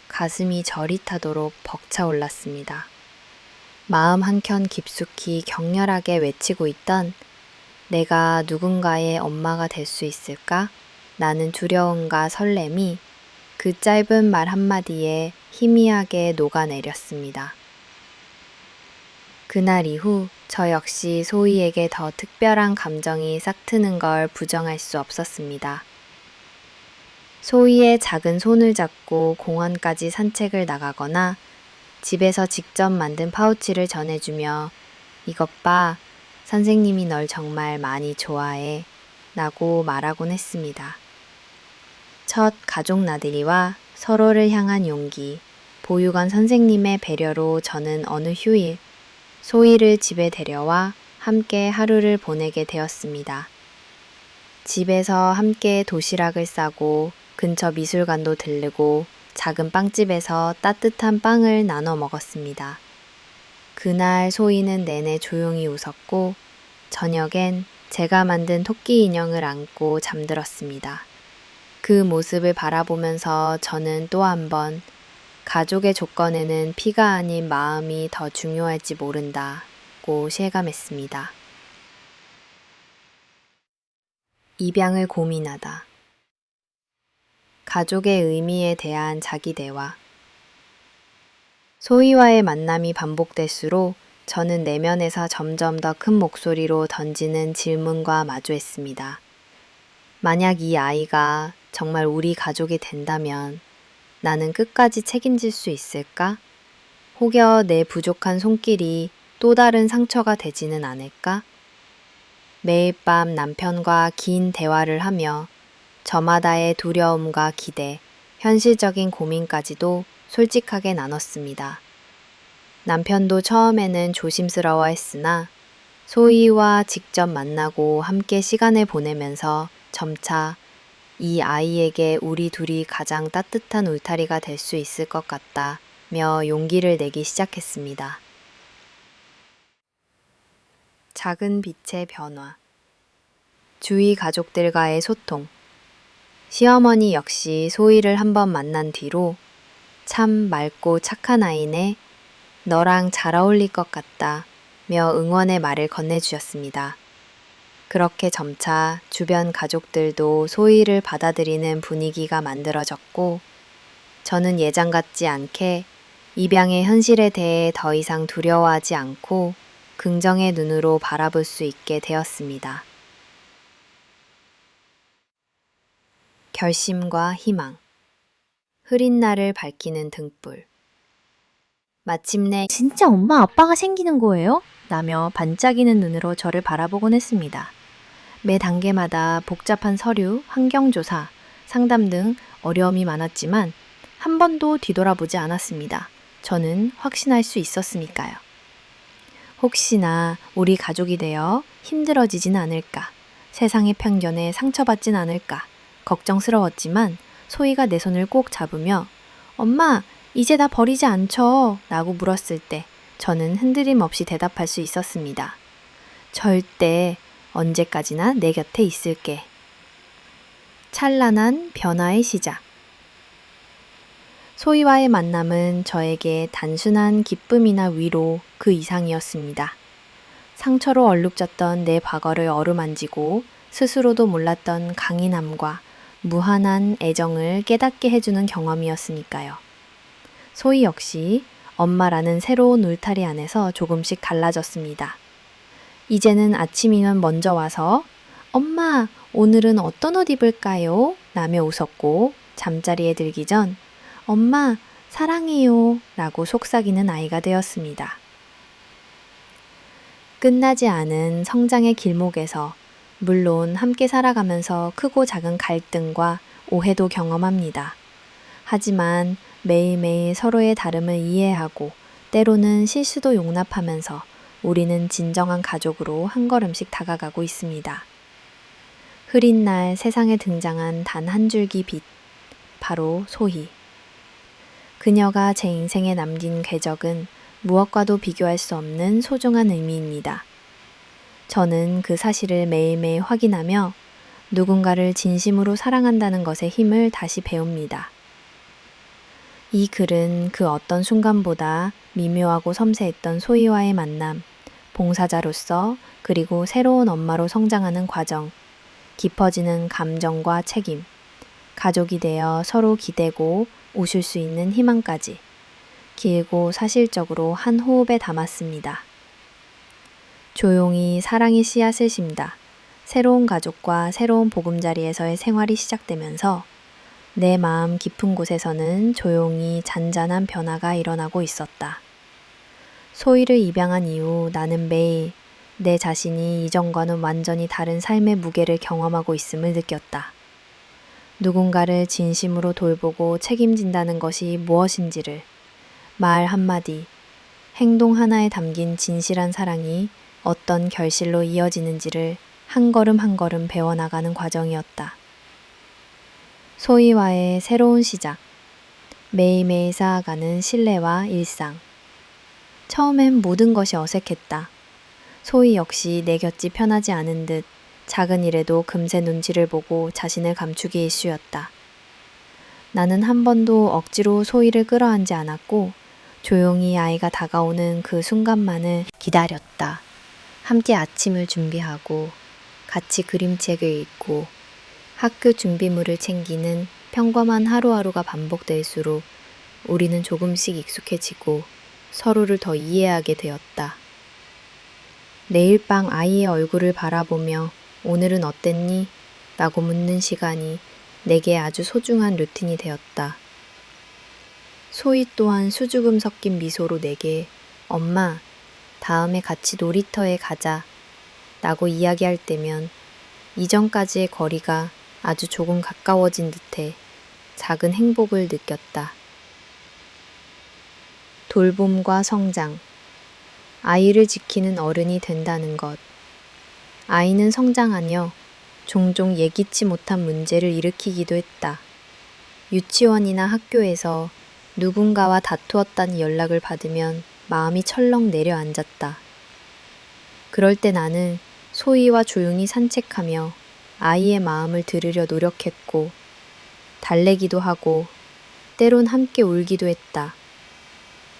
가슴이 저릿하도록 벅차올랐습니다. 마음 한켠 깊숙이 격렬하게 외치고 있던 내가 누군가의 엄마가 될 수 있을까? 나는 두려움과 설렘이 그 짧은 말 한마디에 희미하게 녹아내렸습니다. 그날 이후 저 역시 소희에게 더 특별한 감정이 싹트는 걸 부정할 수 없었습니다. 소희의 작은 손을 잡고 공원까지 산책을 나가거나 집에서 직접 만든 파우치를 전해주며 이것 봐, 선생님이 널 정말 많이 좋아해 라고 말하곤 했습니다. 첫 가족 나들이와 서로를 향한 용기, 보육원 선생님의 배려로 저는 어느 휴일 소희를 집에 데려와 함께 하루를 보내게 되었습니다. 집에서 함께 도시락을 싸고 근처 미술관도 들르고 작은 빵집에서 따뜻한 빵을 나눠 먹었습니다. 그날 소희는 내내 조용히 웃었고 저녁엔 제가 만든 토끼 인형을 안고 잠들었습니다. 그 모습을 바라보면서 저는 또 한 번 가족의 조건에는 피가 아닌 마음이 더 중요할지 모른다고 실감했습니다. 입양을 고민하다. 가족의 의미에 대한 자기 대화. 소희와의 만남이 반복될수록 저는 내면에서 점점 더 큰 목소리로 던지는 질문과 마주했습니다. 만약 이 아이가 정말 우리 가족이 된다면 나는 끝까지 책임질 수 있을까? 혹여 내 부족한 손길이 또 다른 상처가 되지는 않을까? 매일 밤 남편과 긴 대화를 하며 저마다의 두려움과 기대, 현실적인 고민까지도 솔직하게 나눴습니다. 남편도 처음에는 조심스러워 했으나 소희와 직접 만나고 함께 시간을 보내면서 점차 이 아이에게 우리 둘이 가장 따뜻한 울타리가 될 수 있을 것 같다며 용기를 내기 시작했습니다. 작은 빛의 변화. 주위 가족들과의 소통. 시어머니 역시 소희를 한번 만난 뒤로 참 맑고 착한 아이네, 너랑 잘 어울릴 것 같다 며 응원의 말을 건네주셨습니다. 그렇게 점차 주변 가족들도 소희를 받아들이는 분위기가 만들어졌고, 저는 예전 같지 않게 입양의 현실에 대해 더 이상 두려워하지 않고 긍정의 눈으로 바라볼 수 있게 되었습니다. 결심과 희망. 흐린 날을 밝히는 등불. 마침내 진짜 엄마 아빠가 생기는 거예요? 라며 반짝이는 눈으로 저를 바라보곤 했습니다. 매 단계마다 복잡한 서류, 환경조사, 상담 등 어려움이 많았지만 한 번도 뒤돌아보지 않았습니다. 저는 확신할 수 있었으니까요. 혹시나 우리 가족이 되어 힘들어지진 않을까, 세상의 편견에 상처받진 않을까 걱정스러웠지만 소희가 내 손을 꼭 잡으며 엄마, 이제 나 버리지 않죠? 라고 물었을 때 저는 흔들림 없이 대답할 수 있었습니다. 절대 언제까지나 내 곁에 있을게. 찬란한 변화의 시작. 소희와의 만남은 저에게 단순한 기쁨이나 위로 그 이상이었습니다. 상처로 얼룩졌던 내 과거를 어루만지고 스스로도 몰랐던 강인함과 무한한 애정을 깨닫게 해주는 경험이었으니까요. 소희 역시 엄마라는 새로운 울타리 안에서 조금씩 갈라졌습니다. 이제는 아침이면 먼저 와서 엄마, 오늘은 어떤 옷 입을까요? 라며 웃었고 잠자리에 들기 전 엄마, 사랑해요 라고 속삭이는 아이가 되었습니다. 끝나지 않은 성장의 길목에서 물론 함께 살아가면서 크고 작은 갈등과 오해도 경험합니다. 하지만 매일매일 서로의 다름을 이해하고 때로는 실수도 용납하면서 우리는 진정한 가족으로 한 걸음씩 다가가고 있습니다. 흐린 날 세상에 등장한 단 한 줄기 빛, 바로 소희. 그녀가 제 인생에 남긴 궤적은 무엇과도 비교할 수 없는 소중한 의미입니다. 저는 그 사실을 매일매일 확인하며 누군가를 진심으로 사랑한다는 것의 힘을 다시 배웁니다. 이 글은 그 어떤 순간보다 미묘하고 섬세했던 소희와의 만남, 봉사자로서 그리고 새로운 엄마로 성장하는 과정, 깊어지는 감정과 책임, 가족이 되어 서로 기대고 웃을 수 있는 희망까지 길고 사실적으로 한 호흡에 담았습니다. 조용히 사랑의 씨앗을 심다. 새로운 가족과 새로운 보금자리에서의 생활이 시작되면서 내 마음 깊은 곳에서는 조용히 잔잔한 변화가 일어나고 있었다. 소희를 입양한 이후 나는 매일 내 자신이 이전과는 완전히 다른 삶의 무게를 경험하고 있음을 느꼈다. 누군가를 진심으로 돌보고 책임진다는 것이 무엇인지를 말 한마디, 행동 하나에 담긴 진실한 사랑이 어떤 결실로 이어지는지를 한 걸음 한 걸음 배워나가는 과정이었다. 소희와의 새로운 시작, 매일매일 쌓아가는 신뢰와 일상. 처음엔 모든 것이 어색했다. 소희 역시 내 곁이 편하지 않은 듯 작은 일에도 금세 눈치를 보고 자신을 감추기 일쑤였다. 나는 한 번도 억지로 소희를 끌어안지 않았고 조용히 아이가 다가오는 그 순간만을 기다렸다. 함께 아침을 준비하고 같이 그림책을 읽고 학교 준비물을 챙기는 평범한 하루하루가 반복될수록 우리는 조금씩 익숙해지고 서로를 더 이해하게 되었다. 매일 밤 아이의 얼굴을 바라보며 오늘은 어땠니? 라고 묻는 시간이 내게 아주 소중한 루틴이 되었다. 소희 또한 수줍음 섞인 미소로 내게 엄마, 다음에 같이 놀이터에 가자 라고 이야기할 때면 이전까지의 거리가 아주 조금 가까워진 듯해 작은 행복을 느꼈다. 돌봄과 성장. 아이를 지키는 어른이 된다는 것. 아이는 성장하며 종종 예기치 못한 문제를 일으키기도 했다. 유치원이나 학교에서 누군가와 다투었다는 연락을 받으면 마음이 철렁 내려앉았다. 그럴 때 나는 소희와 조용히 산책하며 아이의 마음을 들으려 노력했고, 달래기도 하고, 때론 함께 울기도 했다.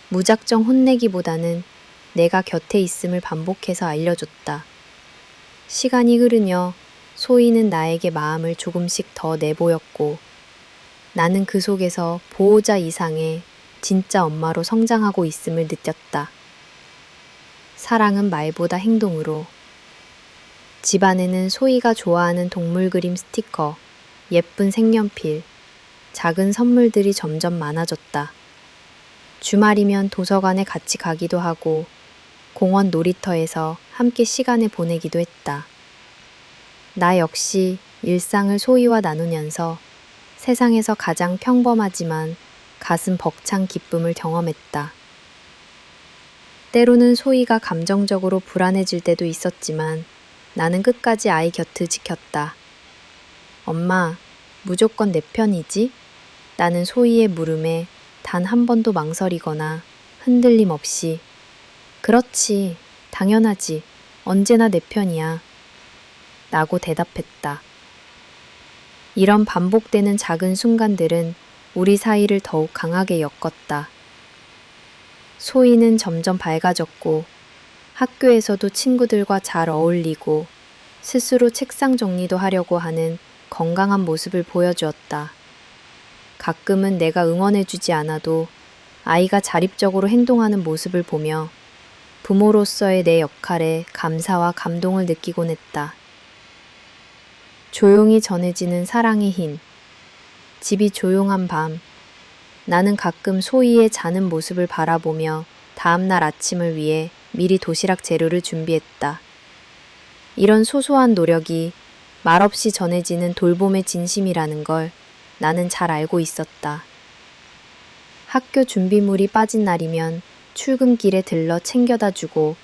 무작정 혼내기보다는 내가 곁에 있음을 반복해서 알려줬다. 시간이 흐르며 소희는 나에게 마음을 조금씩 더 내보였고, 나는 그 속에서 보호자 이상의 진짜 엄마로 성장하고 있음을 느꼈다. 사랑은 말보다 행동으로. 집안에는 소희가 좋아하는 동물 그림 스티커, 예쁜 색연필, 작은 선물들이 점점 많아졌다. 주말이면 도서관에 같이 가기도 하고 공원 놀이터에서 함께 시간을 보내기도 했다. 나 역시 일상을 소희와 나누면서 세상에서 가장 평범하지만 가슴 벅찬 기쁨을 경험했다. 때로는 소희가 감정적으로 불안해질 때도 있었지만 나는 끝까지 아이 곁을 지켰다. 엄마, 무조건 내 편이지? 나는 소희의 물음에 단 한 번도 망설이거나 흔들림 없이 그렇지, 당연하지, 언제나 내 편이야 라고 대답했다. 이런 반복되는 작은 순간들은 우리 사이를 더욱 강하게 엮었다. 소희는 점점 밝아졌고 학교에서도 친구들과 잘 어울리고 스스로 책상 정리도 하려고 하는 건강한 모습을 보여주었다. 가끔은 내가 응원해주지 않아도 아이가 자립적으로 행동하는 모습을 보며 부모로서의 내 역할에 감사와 감동을 느끼곤 했다. 조용히 전해지는 사랑의 힘. 집이 조용한 밤. 나는 가끔 소희의 자는 모습을 바라보며 다음날 아침을 위해 미리 도시락 재료를 준비했다. 이런 소소한 노력이 말없이 전해지는 돌봄의 진심이라는 걸 나는 잘 알고 있었다. 학교 준비물이 빠진 날이면 출근길에 들러 챙겨다 주고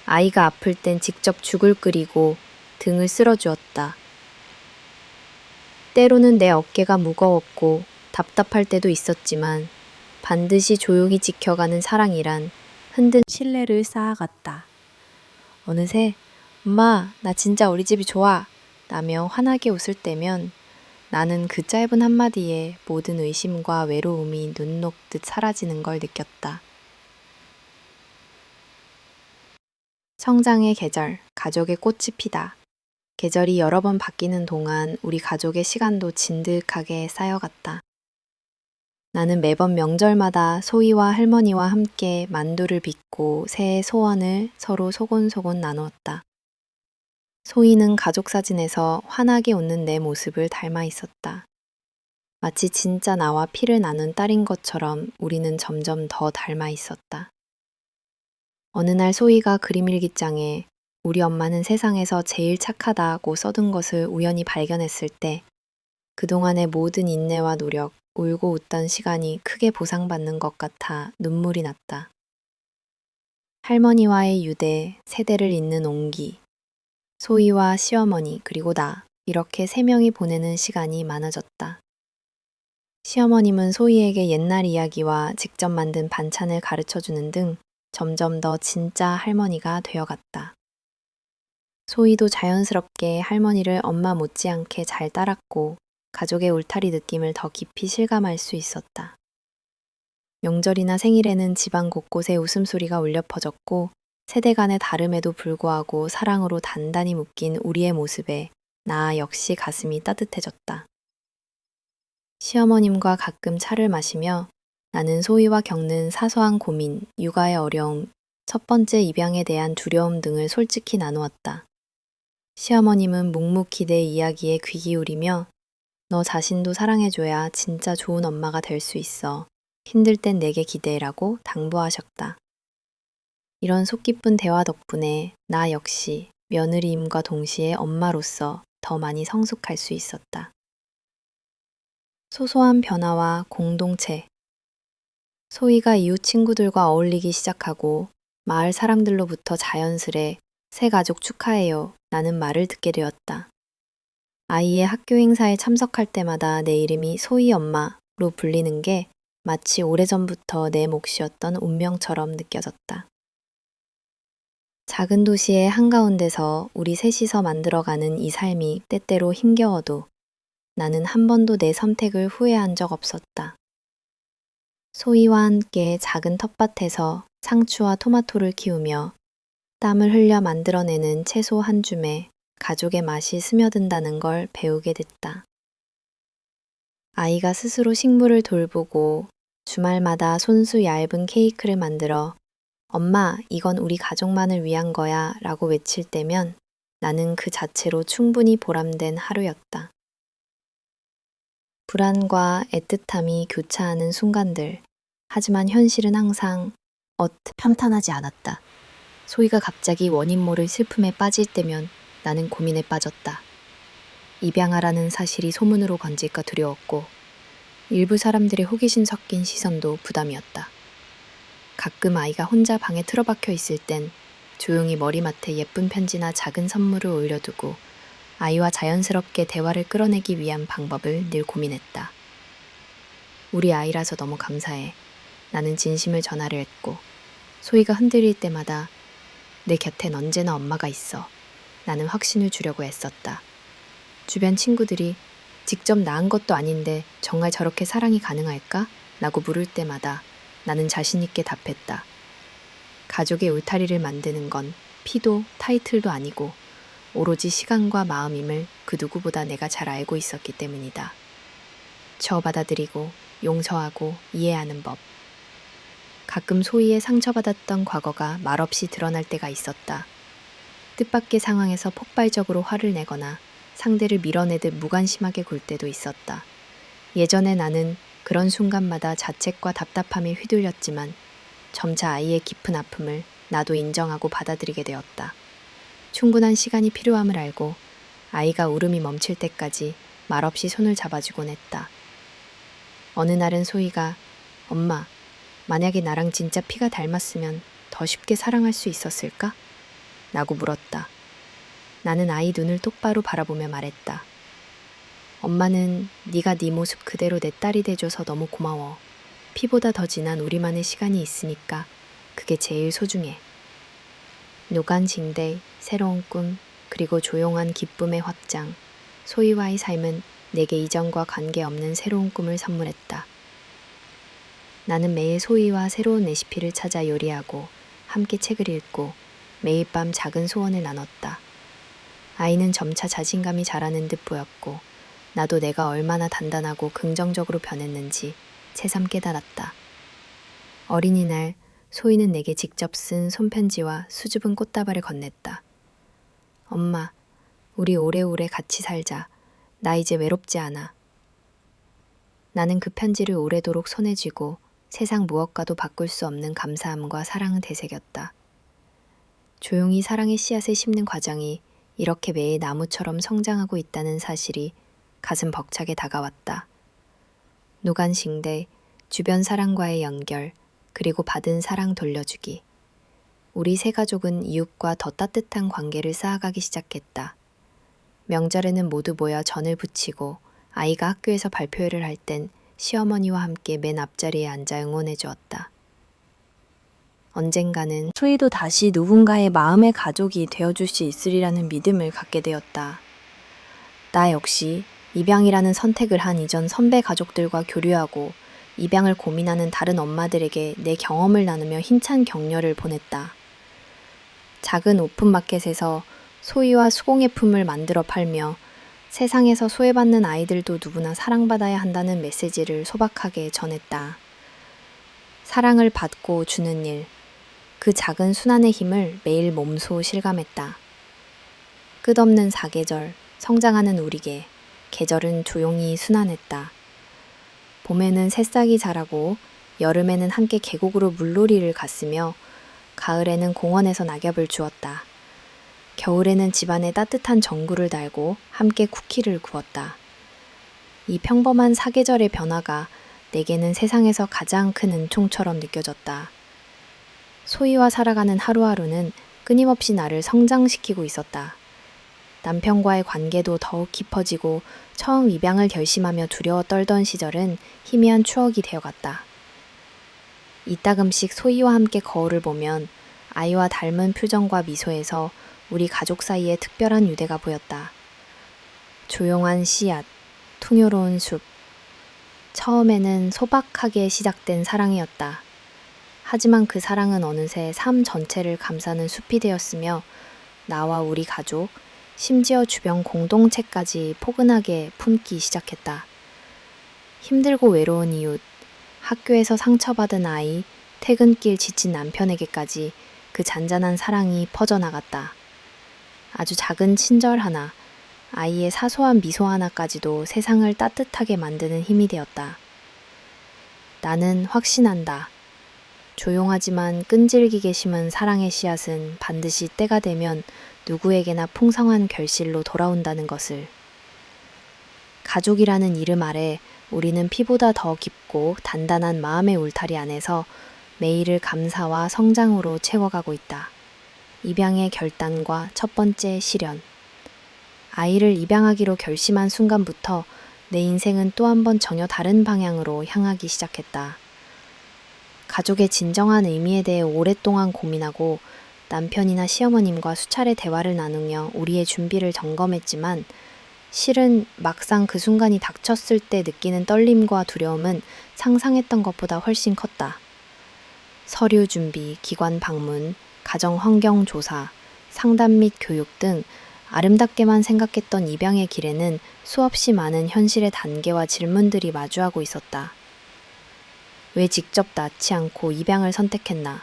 아이가 아플 땐 직접 죽을 끓이고 등을 쓸어주었다. 때로는 내 어깨가 무거웠고 답답할 때도 있었지만 반드시 조용히 지켜가는 사랑이란 흔든 신뢰를 쌓아갔다. 어느새 엄마, 나 진짜 우리 집이 좋아 라며 환하게 웃을 때면 나는 그 짧은 한마디에 모든 의심과 외로움이 눈 녹듯 사라지는 걸 느꼈다. 성장의 계절, 가족의 꽃이 피다. 계절이 여러 번 바뀌는 동안 우리 가족의 시간도 진득하게 쌓여갔다. 나는 매번 명절마다 소희와 할머니와 함께 만두를 빚고 새해 소원을 서로 소곤소곤 나누었다. 소희는 가족 사진에서 환하게 웃는 내 모습을 닮아 있었다. 마치 진짜 나와 피를 나눈 딸인 것처럼 우리는 점점 더 닮아 있었다. 어느 날 소희가 그림 일기장에 우리 엄마는 세상에서 제일 착하다고 써둔 것을 우연히 발견했을 때 그동안의 모든 인내와 노력, 울고 웃던 시간이 크게 보상받는 것 같아 눈물이 났다. 할머니와의 유대, 세대를 잇는 온기, 소희와 시어머니 그리고 나 이렇게 세 명이 보내는 시간이 많아졌다. 시어머님은 소희에게 옛날 이야기와 직접 만든 반찬을 가르쳐주는 등 점점 더 진짜 할머니가 되어갔다. 소희도 자연스럽게 할머니를 엄마 못지않게 잘 따랐고 가족의 울타리 느낌을 더 깊이 실감할 수 있었다. 명절이나 생일에는 집안 곳곳에 웃음소리가 울려 퍼졌고 세대 간의 다름에도 불구하고 사랑으로 단단히 묶인 우리의 모습에 나 역시 가슴이 따뜻해졌다. 시어머님과 가끔 차를 마시며 나는 소희와 겪는 사소한 고민, 육아의 어려움, 첫 번째 입양에 대한 두려움 등을 솔직히 나누었다. 시어머님은 묵묵히 내 이야기에 귀 기울이며 너 자신도 사랑해줘야 진짜 좋은 엄마가 될 수 있어. 힘들 땐 내게 기대라고 당부하셨다. 이런 속 깊은 대화 덕분에 나 역시 며느리임과 동시에 엄마로서 더 많이 성숙할 수 있었다. 소소한 변화와 공동체. 소희가 이웃 친구들과 어울리기 시작하고 마을 사람들로부터 자연스레 새 가족 축하해요 라는 말을 듣게 되었다. 아이의 학교 행사에 참석할 때마다 내 이름이 소희 엄마로 불리는 게 마치 오래전부터 내 몫이었던 운명처럼 느껴졌다. 작은 도시의 한가운데서 우리 셋이서 만들어가는 이 삶이 때때로 힘겨워도 나는 한 번도 내 선택을 후회한 적 없었다. 소희와 함께 작은 텃밭에서 상추와 토마토를 키우며 땀을 흘려 만들어내는 채소 한 줌에 가족의 맛이 스며든다는 걸 배우게 됐다. 아이가 스스로 식물을 돌보고 주말마다 손수 얇은 케이크를 만들어 엄마, 이건 우리 가족만을 위한 거야 라고 외칠 때면 나는 그 자체로 충분히 보람된 하루였다. 불안과 애틋함이 교차하는 순간들. 하지만 현실은 항상 편탄하지 않았다. 소희가 갑자기 원인 모를 슬픔에 빠질 때면 나는 고민에 빠졌다. 입양하라는 사실이 소문으로 번질까 두려웠고 일부 사람들의 호기심 섞인 시선도 부담이었다. 가끔 아이가 혼자 방에 틀어박혀 있을 땐 조용히 머리맡에 예쁜 편지나 작은 선물을 올려두고 아이와 자연스럽게 대화를 끌어내기 위한 방법을 늘 고민했다. 우리 아이라서 너무 감사해. 나는 진심을 전하려 했고 소희가 흔들릴 때마다 내 곁엔 언제나 엄마가 있어. 나는 확신을 주려고 애썼다. 주변 친구들이 직접 낳은 것도 아닌데 정말 저렇게 사랑이 가능할까? 라고 물을 때마다 나는 자신 있게 답했다. 가족의 울타리를 만드는 건 피도 타이틀도 아니고 오로지 시간과 마음임을 그 누구보다 내가 잘 알고 있었기 때문이다. 저 받아들이고 용서하고 이해하는 법. 가끔 소희의 상처받았던 과거가 말없이 드러날 때가 있었다. 뜻밖의 상황에서 폭발적으로 화를 내거나 상대를 밀어내듯 무관심하게 굴 때도 있었다. 예전에 나는 그런 순간마다 자책과 답답함에 휘둘렸지만 점차 아이의 깊은 아픔을 나도 인정하고 받아들이게 되었다. 충분한 시간이 필요함을 알고 아이가 울음이 멈출 때까지 말없이 손을 잡아주곤 했다. 어느 날은 소희가 엄마, 만약에 나랑 진짜 피가 닮았으면 더 쉽게 사랑할 수 있었을까? 라고 물었다. 나는 아이 눈을 똑바로 바라보며 말했다. 엄마는 네가 네 모습 그대로 내 딸이 돼줘서 너무 고마워. 피보다 더 진한 우리만의 시간이 있으니까 그게 제일 소중해. 노간징대, 새로운 꿈, 그리고 조용한 기쁨의 확장. 소희와의 삶은 내게 이전과 관계없는 새로운 꿈을 선물했다. 나는 매일 소희와 새로운 레시피를 찾아 요리하고 함께 책을 읽고 매일 밤 작은 소원을 나눴다. 아이는 점차 자신감이 자라는 듯 보였고 나도 내가 얼마나 단단하고 긍정적으로 변했는지 새삼 깨달았다. 어린이날 소희는 내게 직접 쓴 손편지와 수줍은 꽃다발을 건넸다. 엄마, 우리 오래오래 같이 살자. 나 이제 외롭지 않아. 나는 그 편지를 오래도록 손에 쥐고 세상 무엇과도 바꿀 수 없는 감사함과 사랑을 되새겼다. 조용히 사랑의 씨앗을 심는 과정이 이렇게 매일 나무처럼 성장하고 있다는 사실이 가슴 벅차게 다가왔다. 노간싱대, 주변 사람과의 연결, 그리고 받은 사랑 돌려주기. 우리 세 가족은 이웃과 더 따뜻한 관계를 쌓아가기 시작했다. 명절에는 모두 모여 전을 부치고 아이가 학교에서 발표회를 할 땐 시어머니와 함께 맨 앞자리에 앉아 응원해 주었다. 언젠가는 소희도 다시 누군가의 마음의 가족이 되어줄 수 있으리라는 믿음을 갖게 되었다. 나 역시 입양이라는 선택을 한 이전 선배 가족들과 교류하고 입양을 고민하는 다른 엄마들에게 내 경험을 나누며 힘찬 격려를 보냈다. 작은 오픈마켓에서 소희와 수공예품을 만들어 팔며 세상에서 소외받는 아이들도 누구나 사랑받아야 한다는 메시지를 소박하게 전했다. 사랑을 받고 주는 일. 그 작은 순환의 힘을 매일 몸소 실감했다. 끝없는 사계절, 성장하는 우리게 계절은 조용히 순환했다. 봄에는 새싹이 자라고 여름에는 함께 계곡으로 물놀이를 갔으며 가을에는 공원에서 낙엽을 주었다. 겨울에는 집안에 따뜻한 전구를 달고 함께 쿠키를 구웠다. 이 평범한 사계절의 변화가 내게는 세상에서 가장 큰 은총처럼 느껴졌다. 소희와 살아가는 하루하루는 끊임없이 나를 성장시키고 있었다. 남편과의 관계도 더욱 깊어지고 처음 입양을 결심하며 두려워 떨던 시절은 희미한 추억이 되어갔다. 이따금씩 소희와 함께 거울을 보면 아이와 닮은 표정과 미소에서 우리 가족 사이에 특별한 유대가 보였다. 조용한 씨앗, 풍요로운 숲. 처음에는 소박하게 시작된 사랑이었다. 하지만 그 사랑은 어느새 삶 전체를 감싸는 숲이 되었으며 나와 우리 가족, 심지어 주변 공동체까지 포근하게 품기 시작했다. 힘들고 외로운 이웃, 학교에서 상처받은 아이, 퇴근길 지친 남편에게까지 그 잔잔한 사랑이 퍼져나갔다. 아주 작은 친절 하나, 아이의 사소한 미소 하나까지도 세상을 따뜻하게 만드는 힘이 되었다. 나는 확신한다. 조용하지만 끈질기게 심은 사랑의 씨앗은 반드시 때가 되면 누구에게나 풍성한 결실로 돌아온다는 것을. 가족이라는 이름 아래 우리는 피보다 더 깊고 단단한 마음의 울타리 안에서 매일을 감사와 성장으로 채워가고 있다. 입양의 결단과 첫 번째 시련. 아이를 입양하기로 결심한 순간부터 내 인생은 또 한 번 전혀 다른 방향으로 향하기 시작했다. 가족의 진정한 의미에 대해 오랫동안 고민하고 남편이나 시어머님과 수차례 대화를 나누며 우리의 준비를 점검했지만 실은 막상 그 순간이 닥쳤을 때 느끼는 떨림과 두려움은 상상했던 것보다 훨씬 컸다. 서류 준비, 기관 방문, 가정 환경 조사, 상담 및 교육 등 아름답게만 생각했던 입양의 길에는 수없이 많은 현실의 단계와 질문들이 마주하고 있었다. 왜 직접 낳지 않고 입양을 선택했나?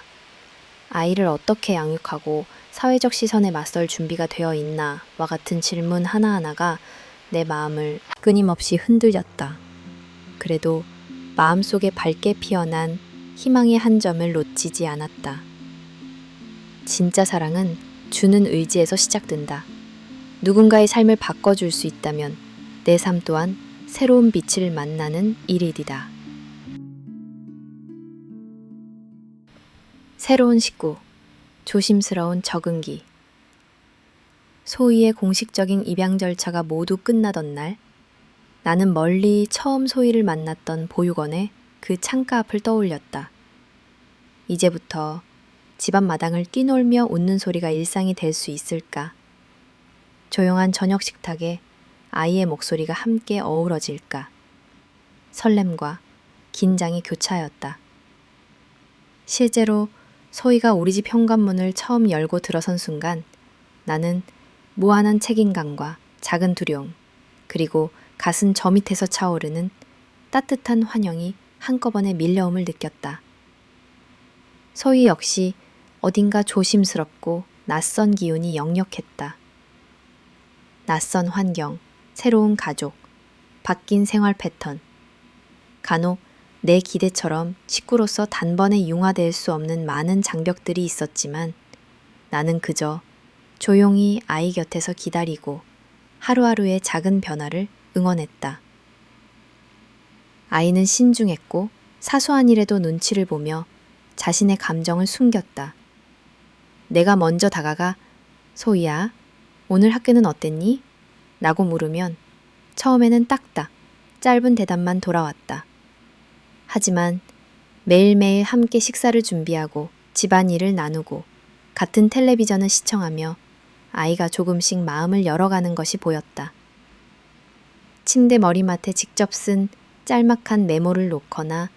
아이를 어떻게 양육하고 사회적 시선에 맞설 준비가 되어 있나? 와 같은 질문 하나하나가 내 마음을 끊임없이 흔들렸다. 그래도 마음속에 밝게 피어난 희망의 한 점을 놓치지 않았다. 진짜 사랑은 주는 의지에서 시작된다. 누군가의 삶을 바꿔줄 수 있다면 내 삶 또한 새로운 빛을 만나는 일일이다. 새로운 식구, 조심스러운 적응기. 소희의 공식적인 입양 절차가 모두 끝나던 날, 나는 멀리 처음 소희를 만났던 보육원의 그 창가 앞을 떠올렸다. 이제부터 집안 마당을 뛰놀며 웃는 소리가 일상이 될 수 있을까? 조용한 저녁 식탁에 아이의 목소리가 함께 어우러질까? 설렘과 긴장이 교차하였다. 실제로 소희가 우리 집 현관문을 처음 열고 들어선 순간 나는 무한한 책임감과 작은 두려움, 그리고 가슴 저 밑에서 차오르는 따뜻한 환영이 한꺼번에 밀려옴을 느꼈다. 소희 역시 어딘가 조심스럽고 낯선 기운이 역력했다. 낯선 환경, 새로운 가족, 바뀐 생활 패턴. 간혹 내 기대처럼 식구로서 단번에 융화될 수 없는 많은 장벽들이 있었지만 나는 그저 조용히 아이 곁에서 기다리고 하루하루의 작은 변화를 응원했다. 아이는 신중했고 사소한 일에도 눈치를 보며 자신의 감정을 숨겼다. 내가 먼저 다가가 소희야, 오늘 학교는 어땠니? 라고 물으면 처음에는 딱딱 짧은 대답만 돌아왔다. 하지만 매일매일 함께 식사를 준비하고 집안일을 나누고 같은 텔레비전을 시청하며 아이가 조금씩 마음을 열어가는 것이 보였다. 침대 머리맡에 직접 쓴 짤막한 메모를 놓거나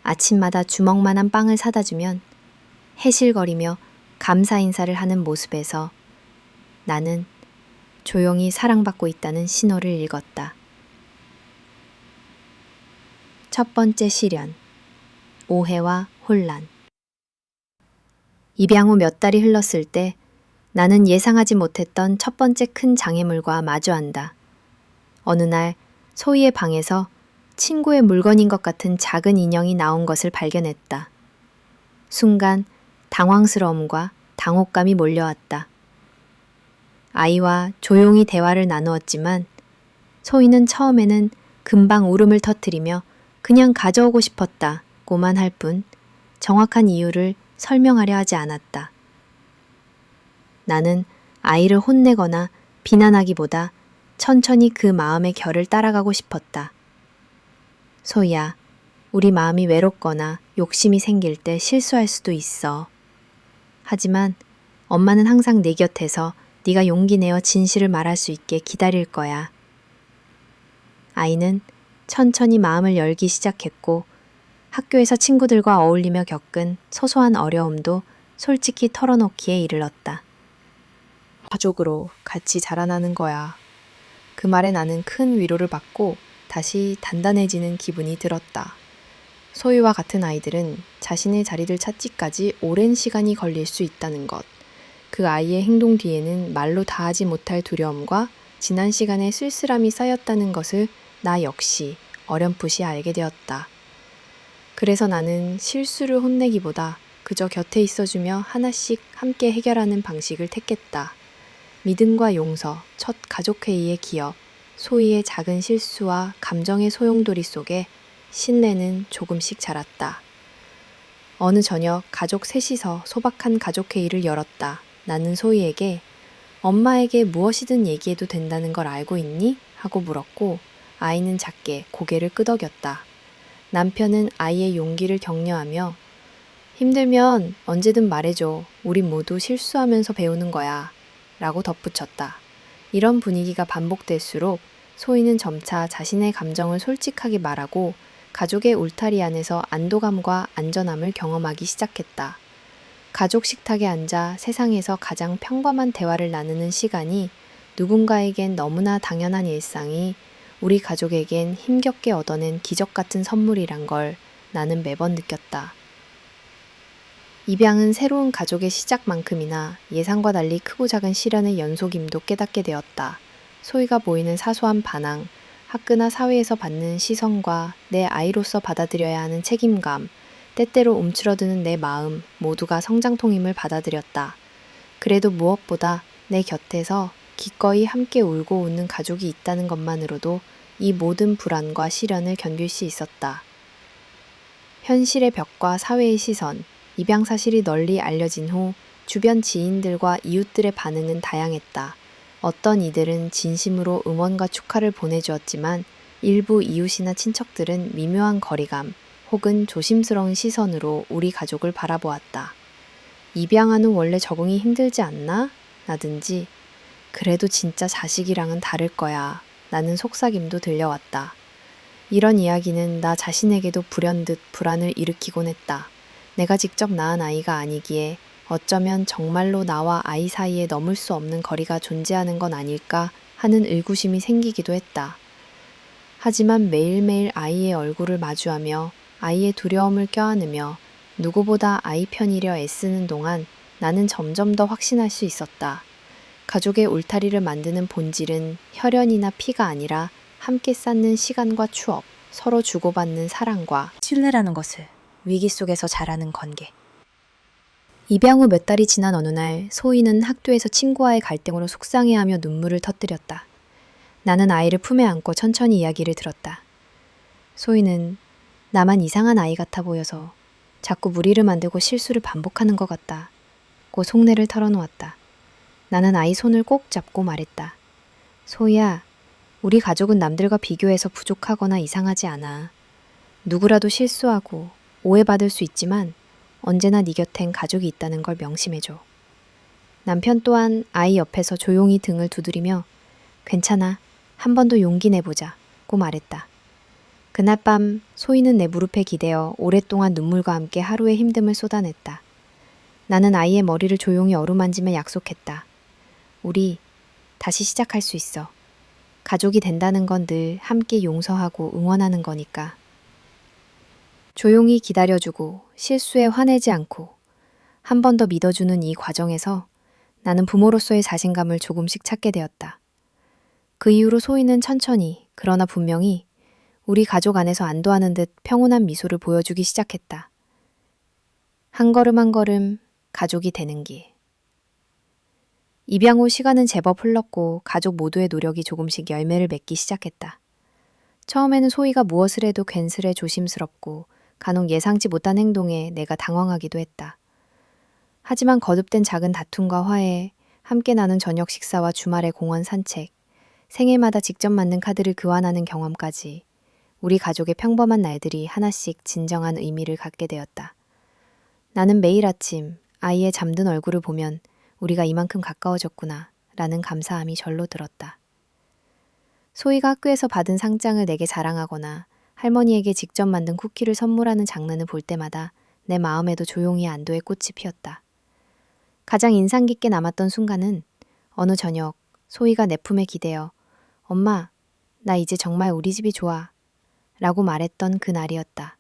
아침마다 주먹만한 빵을 사다 주면 해실거리며 감사 인사를 하는 모습에서 나는 조용히 사랑받고 있다는 신호를 읽었다. 첫 번째 시련, 오해와 혼란. 입양 후 몇 달이 흘렀을 때 나는 예상하지 못했던 첫 번째 큰 장애물과 마주한다. 어느 날 소희의 방에서 친구의 물건인 것 같은 작은 인형이 나온 것을 발견했다. 순간 당황스러움과 당혹감이 몰려왔다. 아이와 조용히 대화를 나누었지만 소희는 처음에는 금방 울음을 터뜨리며 그냥 가져오고 싶었다고만 할 뿐 정확한 이유를 설명하려 하지 않았다. 나는 아이를 혼내거나 비난하기보다 천천히 그 마음의 결을 따라가고 싶었다. 소희야, 우리 마음이 외롭거나 욕심이 생길 때 실수할 수도 있어. 하지만 엄마는 항상 내 곁에서 네가 용기 내어 진실을 말할 수 있게 기다릴 거야. 아이는 천천히 마음을 열기 시작했고 학교에서 친구들과 어울리며 겪은 소소한 어려움도 솔직히 털어놓기에 이르렀다. 가족으로 같이 자라나는 거야. 그 말에 나는 큰 위로를 받고 다시 단단해지는 기분이 들었다. 소희와 같은 아이들은 자신의 자리를 찾기까지 오랜 시간이 걸릴 수 있다는 것. 그 아이의 행동 뒤에는 말로 다하지 못할 두려움과 지난 시간의 쓸쓸함이 쌓였다는 것을 나 역시 어렴풋이 알게 되었다. 그래서 나는 실수를 혼내기보다 그저 곁에 있어주며 하나씩 함께 해결하는 방식을 택했다. 믿음과 용서, 첫 가족회의의 기억, 소희의 작은 실수와 감정의 소용돌이 속에 신뢰는 조금씩 자랐다. 어느 저녁 가족 셋이서 소박한 가족회의를 열었다. 나는 소희에게 엄마에게 무엇이든 얘기해도 된다는 걸 알고 있니? 하고 물었고 아이는 작게 고개를 끄덕였다. 남편은 아이의 용기를 격려하며 힘들면 언제든 말해줘. 우리 모두 실수하면서 배우는 거야. 라고 덧붙였다. 이런 분위기가 반복될수록 소희는 점차 자신의 감정을 솔직하게 말하고 가족의 울타리 안에서 안도감과 안전함을 경험하기 시작했다. 가족 식탁에 앉아 세상에서 가장 평범한 대화를 나누는 시간이 누군가에겐 너무나 당연한 일상이 우리 가족에겐 힘겹게 얻어낸 기적 같은 선물이란 걸 나는 매번 느꼈다. 입양은 새로운 가족의 시작만큼이나 예상과 달리 크고 작은 시련의 연속임도 깨닫게 되었다. 소희가 보이는 사소한 반항, 학교나 사회에서 받는 시선과 내 아이로서 받아들여야 하는 책임감, 때때로 움츠러드는 내 마음 모두가 성장통임을 받아들였다. 그래도 무엇보다 내 곁에서 기꺼이 함께 울고 웃는 가족이 있다는 것만으로도 이 모든 불안과 시련을 견딜 수 있었다. 현실의 벽과 사회의 시선, 입양 사실이 널리 알려진 후 주변 지인들과 이웃들의 반응은 다양했다. 어떤 이들은 진심으로 응원과 축하를 보내주었지만 일부 이웃이나 친척들은 미묘한 거리감 혹은 조심스러운 시선으로 우리 가족을 바라보았다. 입양한 후 원래 적응이 힘들지 않나? 라든지 그래도 진짜 자식이랑은 다를 거야. 라는 속삭임도 들려왔다. 이런 이야기는 나 자신에게도 불현듯 불안을 일으키곤 했다. 내가 직접 낳은 아이가 아니기에 어쩌면 정말로 나와 아이 사이에 넘을 수 없는 거리가 존재하는 건 아닐까 하는 의구심이 생기기도 했다. 하지만 매일매일 아이의 얼굴을 마주하며 아이의 두려움을 껴안으며 누구보다 아이 편이려 애쓰는 동안 나는 점점 더 확신할 수 있었다. 가족의 울타리를 만드는 본질은 혈연이나 피가 아니라 함께 쌓는 시간과 추억, 서로 주고받는 사랑과 신뢰라는 것을 위기 속에서 자라는 관계. 입양 후 몇 달이 지난 어느 날 소희는 학교에서 친구와의 갈등으로 속상해하며 눈물을 터뜨렸다. 나는 아이를 품에 안고 천천히 이야기를 들었다. 소희는 나만 이상한 아이 같아 보여서 자꾸 무리를 만들고 실수를 반복하는 것 같다고 속내를 털어놓았다. 나는 아이 손을 꼭 잡고 말했다. 소희야, 우리 가족은 남들과 비교해서 부족하거나 이상하지 않아. 누구라도 실수하고 오해받을 수 있지만 언제나 네 곁엔 가족이 있다는 걸 명심해줘. 남편 또한 아이 옆에서 조용히 등을 두드리며 괜찮아, 한 번 더 용기 내보자고 말했다. 그날 밤 소희는 내 무릎에 기대어 오랫동안 눈물과 함께 하루의 힘듦을 쏟아냈다. 나는 아이의 머리를 조용히 어루만지며 약속했다. 우리 다시 시작할 수 있어. 가족이 된다는 건 늘 함께 용서하고 응원하는 거니까. 조용히 기다려주고 실수에 화내지 않고 한 번 더 믿어주는 이 과정에서 나는 부모로서의 자신감을 조금씩 찾게 되었다. 그 이후로 소희는 천천히, 그러나 분명히 우리 가족 안에서 안도하는 듯 평온한 미소를 보여주기 시작했다. 한 걸음 한 걸음 가족이 되는 길. 입양 후 시간은 제법 흘렀고 가족 모두의 노력이 조금씩 열매를 맺기 시작했다. 처음에는 소희가 무엇을 해도 괜스레 조심스럽고 간혹 예상치 못한 행동에 내가 당황하기도 했다. 하지만 거듭된 작은 다툼과 화해, 함께 나눈 저녁 식사와 주말의 공원 산책, 생일마다 직접 만든 카드를 교환하는 경험까지 우리 가족의 평범한 날들이 하나씩 진정한 의미를 갖게 되었다. 나는 매일 아침 아이의 잠든 얼굴을 보면 우리가 이만큼 가까워졌구나 라는 감사함이 절로 들었다. 소희가 학교에서 받은 상장을 내게 자랑하거나 할머니에게 직접 만든 쿠키를 선물하는 장면을 볼 때마다 내 마음에도 조용히 안도의 꽃이 피었다. 가장 인상 깊게 남았던 순간은 어느 저녁 소희가 내 품에 기대어 엄마, 나 이제 정말 우리 집이 좋아 라고 말했던 그날이었다.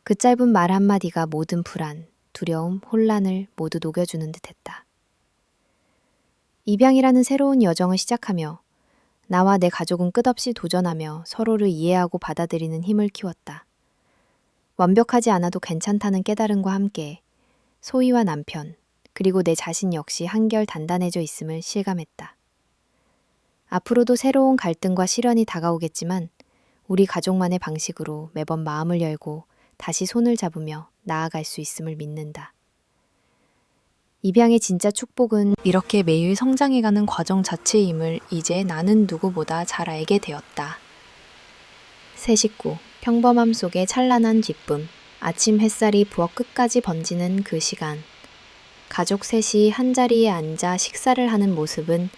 그 짧은 말 한마디가 모든 불안, 두려움, 혼란을 모두 녹여주는 듯했다. 입양이라는 새로운 여정을 시작하며 나와 내 가족은 끝없이 도전하며 서로를 이해하고 받아들이는 힘을 키웠다. 완벽하지 않아도 괜찮다는 깨달음과 함께 소희와 남편, 그리고 내 자신 역시 한결 단단해져 있음을 실감했다. 앞으로도 새로운 갈등과 시련이 다가오겠지만 우리 가족만의 방식으로 매번 마음을 열고 다시 손을 잡으며 나아갈 수 있음을 믿는다. 입양의 진짜 축복은 이렇게 매일 성장해가는 과정 자체임을 이제 나는 누구보다 잘 알게 되었다. 새 식구, 평범함 속에 찬란한 기쁨, 아침 햇살이 부엌 끝까지 번지는 그 시간. 가족 셋이 한자리에 앉아 식사를 하는 모습은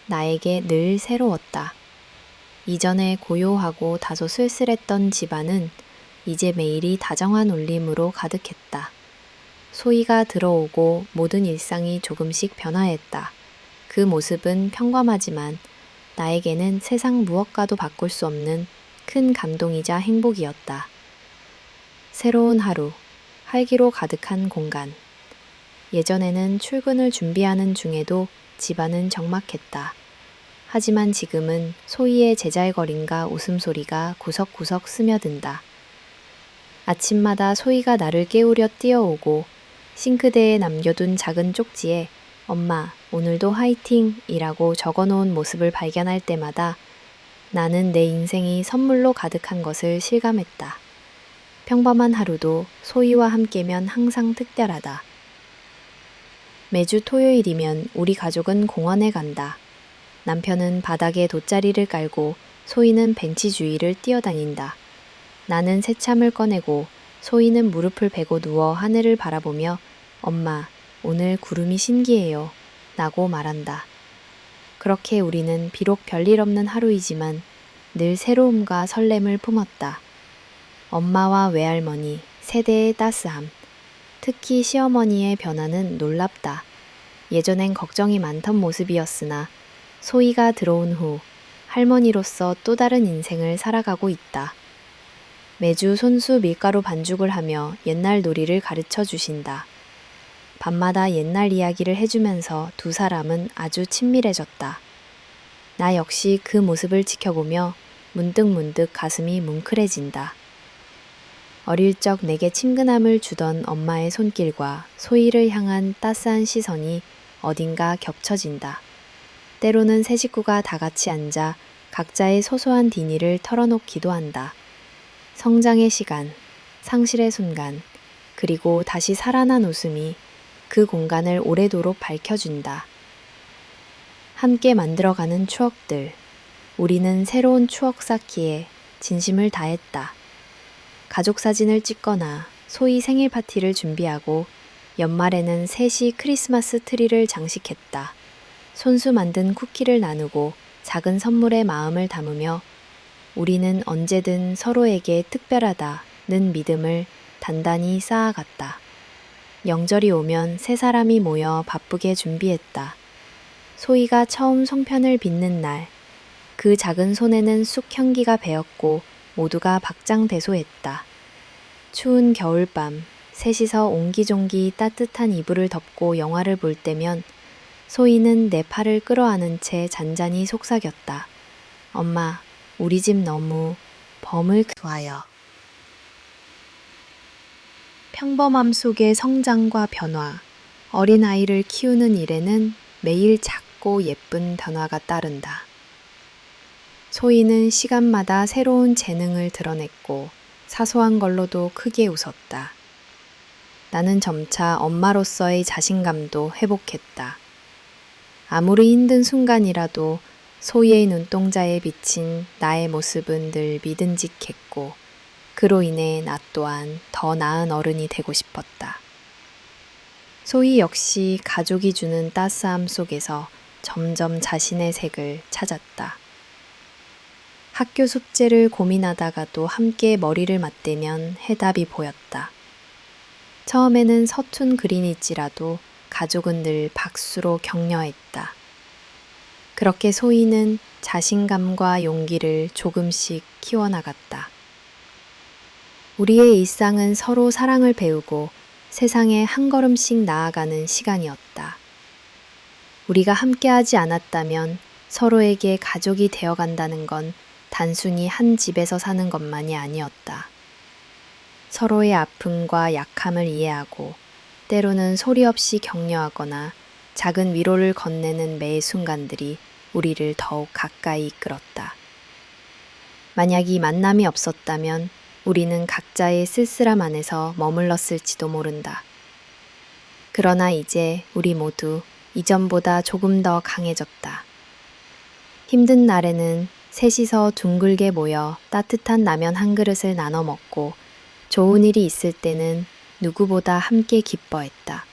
나에게 늘 새로웠다. 이전에 고요하고 다소 쓸쓸했던 집안은 이제 매일이 다정한 울림으로 가득했다. 소희가 들어오고 모든 일상이 조금씩 변화했다. 그 모습은 평범하지만 나에게는 세상 무엇과도 바꿀 수 없는 큰 감동이자 행복이었다. 새로운 하루, 활기로 가득한 공간. 예전에는 출근을 준비하는 중에도 집안은 적막했다. 하지만 지금은 소희의 제잘거림과 웃음소리가 구석구석 스며든다. 아침마다 소희가 나를 깨우려 뛰어오고 싱크대에 남겨둔 작은 쪽지에 엄마, 오늘도 화이팅! 이라고 적어놓은 모습을 발견할 때마다 나는 내 인생이 선물로 가득한 것을 실감했다. 평범한 하루도 소희와 함께면 항상 특별하다. 매주 토요일이면 우리 가족은 공원에 간다. 남편은 바닥에 돗자리를 깔고 소희는 벤치 주위를 뛰어다닌다. 나는 새참을 꺼내고 소희는 무릎을 베고 누워 하늘을 바라보며 엄마, 오늘 구름이 신기해요. 라고 말한다. 그렇게 우리는 비록 별일 없는 하루이지만 늘 새로움과 설렘을 품었다. 엄마와 외할머니, 세대의 따스함, 특히 시어머니의 변화는 놀랍다. 예전엔 걱정이 많던 모습이었으나 소희가 들어온 후 할머니로서 또 다른 인생을 살아가고 있다. 매주 손수 밀가루 반죽을 하며 옛날 놀이를 가르쳐 주신다. 밤마다 옛날 이야기를 해주면서 두 사람은 아주 친밀해졌다. 나 역시 그 모습을 지켜보며 문득문득 가슴이 뭉클해진다. 어릴 적 내게 친근함을 주던 엄마의 손길과 소희를 향한 따스한 시선이 어딘가 겹쳐진다. 때로는 세 식구가 다 같이 앉아 각자의 소소한 비닐을 털어놓기도 한다. 성장의 시간, 상실의 순간, 그리고 다시 살아난 웃음이 그 공간을 오래도록 밝혀준다. 함께 만들어가는 추억들. 우리는 새로운 추억 쌓기에 진심을 다했다. 가족 사진을 찍거나 소희 생일 파티를 준비하고 연말에는 셋이 크리스마스 트리를 장식했다. 손수 만든 쿠키를 나누고 작은 선물에 마음을 담으며 우리는 언제든 서로에게 특별하다는 믿음을 단단히 쌓아갔다. 명절이 오면 세 사람이 모여 바쁘게 준비했다. 소희가 처음 송편을 빚는 날, 그 작은 손에는 쑥 향기가 배었고 모두가 박장대소했다. 추운 겨울밤, 셋이서 옹기종기 따뜻한 이불을 덮고 영화를 볼 때면 소희는 내 팔을 끌어안은 채 잔잔히 속삭였다. 엄마, 우리 집 너무 좋아요. 평범함 속의 성장과 변화, 어린아이를 키우는 일에는 매일 작고 예쁜 변화가 따른다. 소희는 시간마다 새로운 재능을 드러냈고 사소한 걸로도 크게 웃었다. 나는 점차 엄마로서의 자신감도 회복했다. 아무리 힘든 순간이라도 소희의 눈동자에 비친 나의 모습은 늘 믿음직했고 그로 인해 나 또한 더 나은 어른이 되고 싶었다. 소희 역시 가족이 주는 따스함 속에서 점점 자신의 색을 찾았다. 학교 숙제를 고민하다가도 함께 머리를 맞대면 해답이 보였다. 처음에는 서툰 글이일지라도 가족은 늘 박수로 격려했다. 그렇게 소희는 자신감과 용기를 조금씩 키워나갔다. 우리의 일상은 서로 사랑을 배우고 세상에 한 걸음씩 나아가는 시간이었다. 우리가 함께하지 않았다면 서로에게 가족이 되어간다는 건 단순히 한 집에서 사는 것만이 아니었다. 서로의 아픔과 약함을 이해하고 때로는 소리 없이 격려하거나 작은 위로를 건네는 매 순간들이 우리를 더욱 가까이 이끌었다. 만약 이 만남이 없었다면 우리는 각자의 쓸쓸함 안에서 머물렀을지도 모른다. 그러나 이제 우리 모두 이전보다 조금 더 강해졌다. 힘든 날에는 셋이서 둥글게 모여 따뜻한 라면 한 그릇을 나눠 먹고 좋은 일이 있을 때는 누구보다 함께 기뻐했다.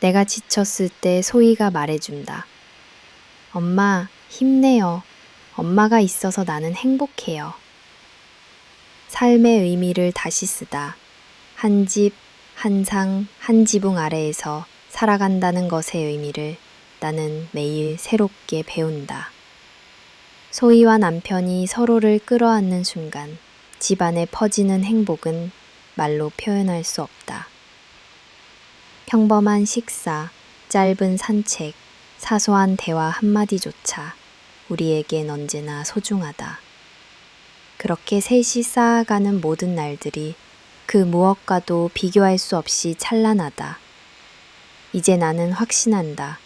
내가 지쳤을 때 소희가 말해준다. 엄마, 힘내요. 엄마가 있어서 나는 행복해요. 삶의 의미를 다시 쓰다. 한 집, 한 상, 한 지붕 아래에서 살아간다는 것의 의미를 나는 매일 새롭게 배운다. 소희와 남편이 서로를 끌어안는 순간 집안에 퍼지는 행복은 말로 표현할 수 없다. 평범한 식사, 짧은 산책, 사소한 대화 한마디조차 우리에겐 언제나 소중하다. 그렇게 셋이 쌓아가는 모든 날들이 그 무엇과도 비교할 수 없이 찬란하다. 이제 나는 확신한다.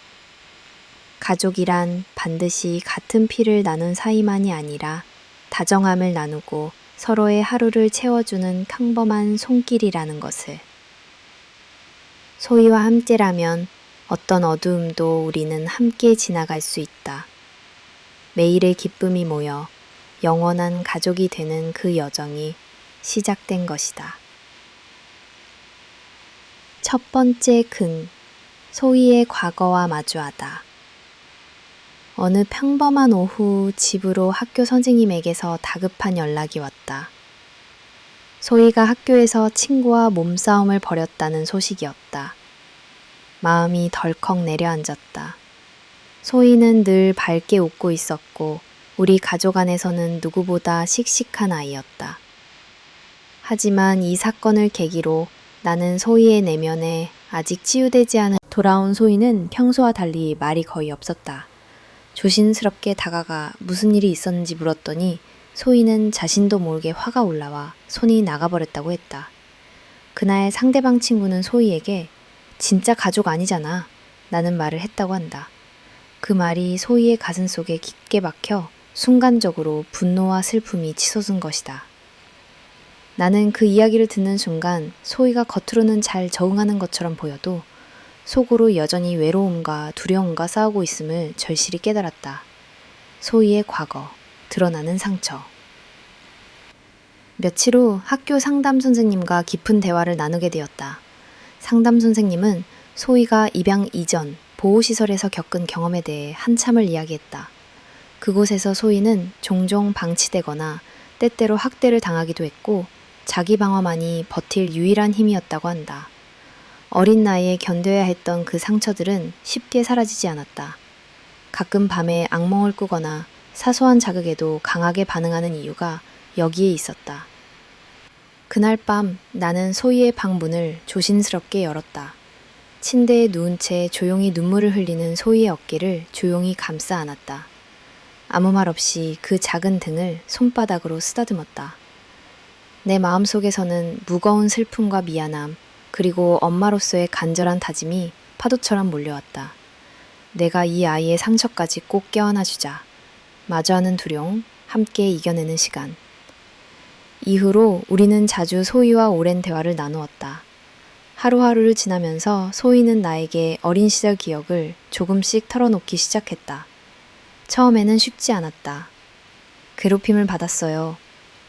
가족이란 반드시 같은 피를 나눈 사이만이 아니라 다정함을 나누고 서로의 하루를 채워주는 평범한 손길이라는 것을. 소희와 함께라면 어떤 어두움도 우리는 함께 지나갈 수 있다. 매일의 기쁨이 모여 영원한 가족이 되는 그 여정이 시작된 것이다. 첫 번째 근, 소희의 과거와 마주하다. 어느 평범한 오후 집으로 학교 선생님에게서 다급한 연락이 왔다. 소희가 학교에서 친구와 몸싸움을 벌였다는 소식이었다. 마음이 덜컥 내려앉았다. 소희는 늘 밝게 웃고 있었고 우리 가족 안에서는 누구보다 씩씩한 아이였다. 하지만 이 사건을 계기로 나는 소희의 내면에 아직 치유되지 않은 돌아온 소희는 평소와 달리 말이 거의 없었다. 조심스럽게 다가가 무슨 일이 있었는지 물었더니 소희는 자신도 모르게 화가 올라와 손이 나가버렸다고 했다. 그날 상대방 친구는 소희에게 진짜 가족 아니잖아 라는 말을 했다고 한다. 그 말이 소희의 가슴속에 깊게 박혀 순간적으로 분노와 슬픔이 치솟은 것이다. 나는 그 이야기를 듣는 순간 소희가 겉으로는 잘 적응하는 것처럼 보여도 속으로 여전히 외로움과 두려움과 싸우고 있음을 절실히 깨달았다. 소희의 과거, 드러나는 상처. 며칠 후 학교 상담 선생님과 깊은 대화를 나누게 되었다. 상담 선생님은 소희가 입양 이전 보호시설에서 겪은 경험에 대해 한참을 이야기했다. 그곳에서 소희는 종종 방치되거나 때때로 학대를 당하기도 했고 자기 방어만이 버틸 유일한 힘이었다고 한다. 어린 나이에 견뎌야 했던 그 상처들은 쉽게 사라지지 않았다. 가끔 밤에 악몽을 꾸거나 사소한 자극에도 강하게 반응하는 이유가 여기에 있었다. 그날 밤 나는 소희의 방 문을 조심스럽게 열었다. 침대에 누운 채 조용히 눈물을 흘리는 소희의 어깨를 조용히 감싸 안았다. 아무 말 없이 그 작은 등을 손바닥으로 쓰다듬었다. 내 마음속에서는 무거운 슬픔과 미안함, 그리고 엄마로서의 간절한 다짐이 파도처럼 몰려왔다. 내가 이 아이의 상처까지 꼭 껴안아주자. 마주하는 두려움, 함께 이겨내는 시간. 이후로 우리는 자주 소희와 오랜 대화를 나누었다. 하루하루를 지나면서 소희는 나에게 어린 시절 기억을 조금씩 털어놓기 시작했다. 처음에는 쉽지 않았다. 괴롭힘을 받았어요.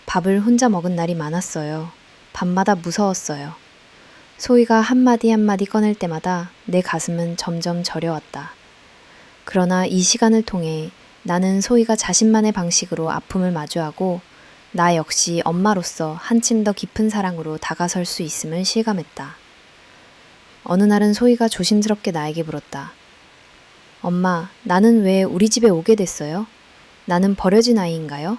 밥을 혼자 먹은 날이 많았어요. 밤마다 무서웠어요. 소희가 한마디 한마디 꺼낼 때마다 내 가슴은 점점 저려왔다. 그러나 이 시간을 통해 나는 소희가 자신만의 방식으로 아픔을 마주하고 나 역시 엄마로서 한층 더 깊은 사랑으로 다가설 수 있음을 실감했다. 어느 날은 소희가 조심스럽게 나에게 물었다. 엄마, 나는 왜 우리 집에 오게 됐어요? 나는 버려진 아이인가요?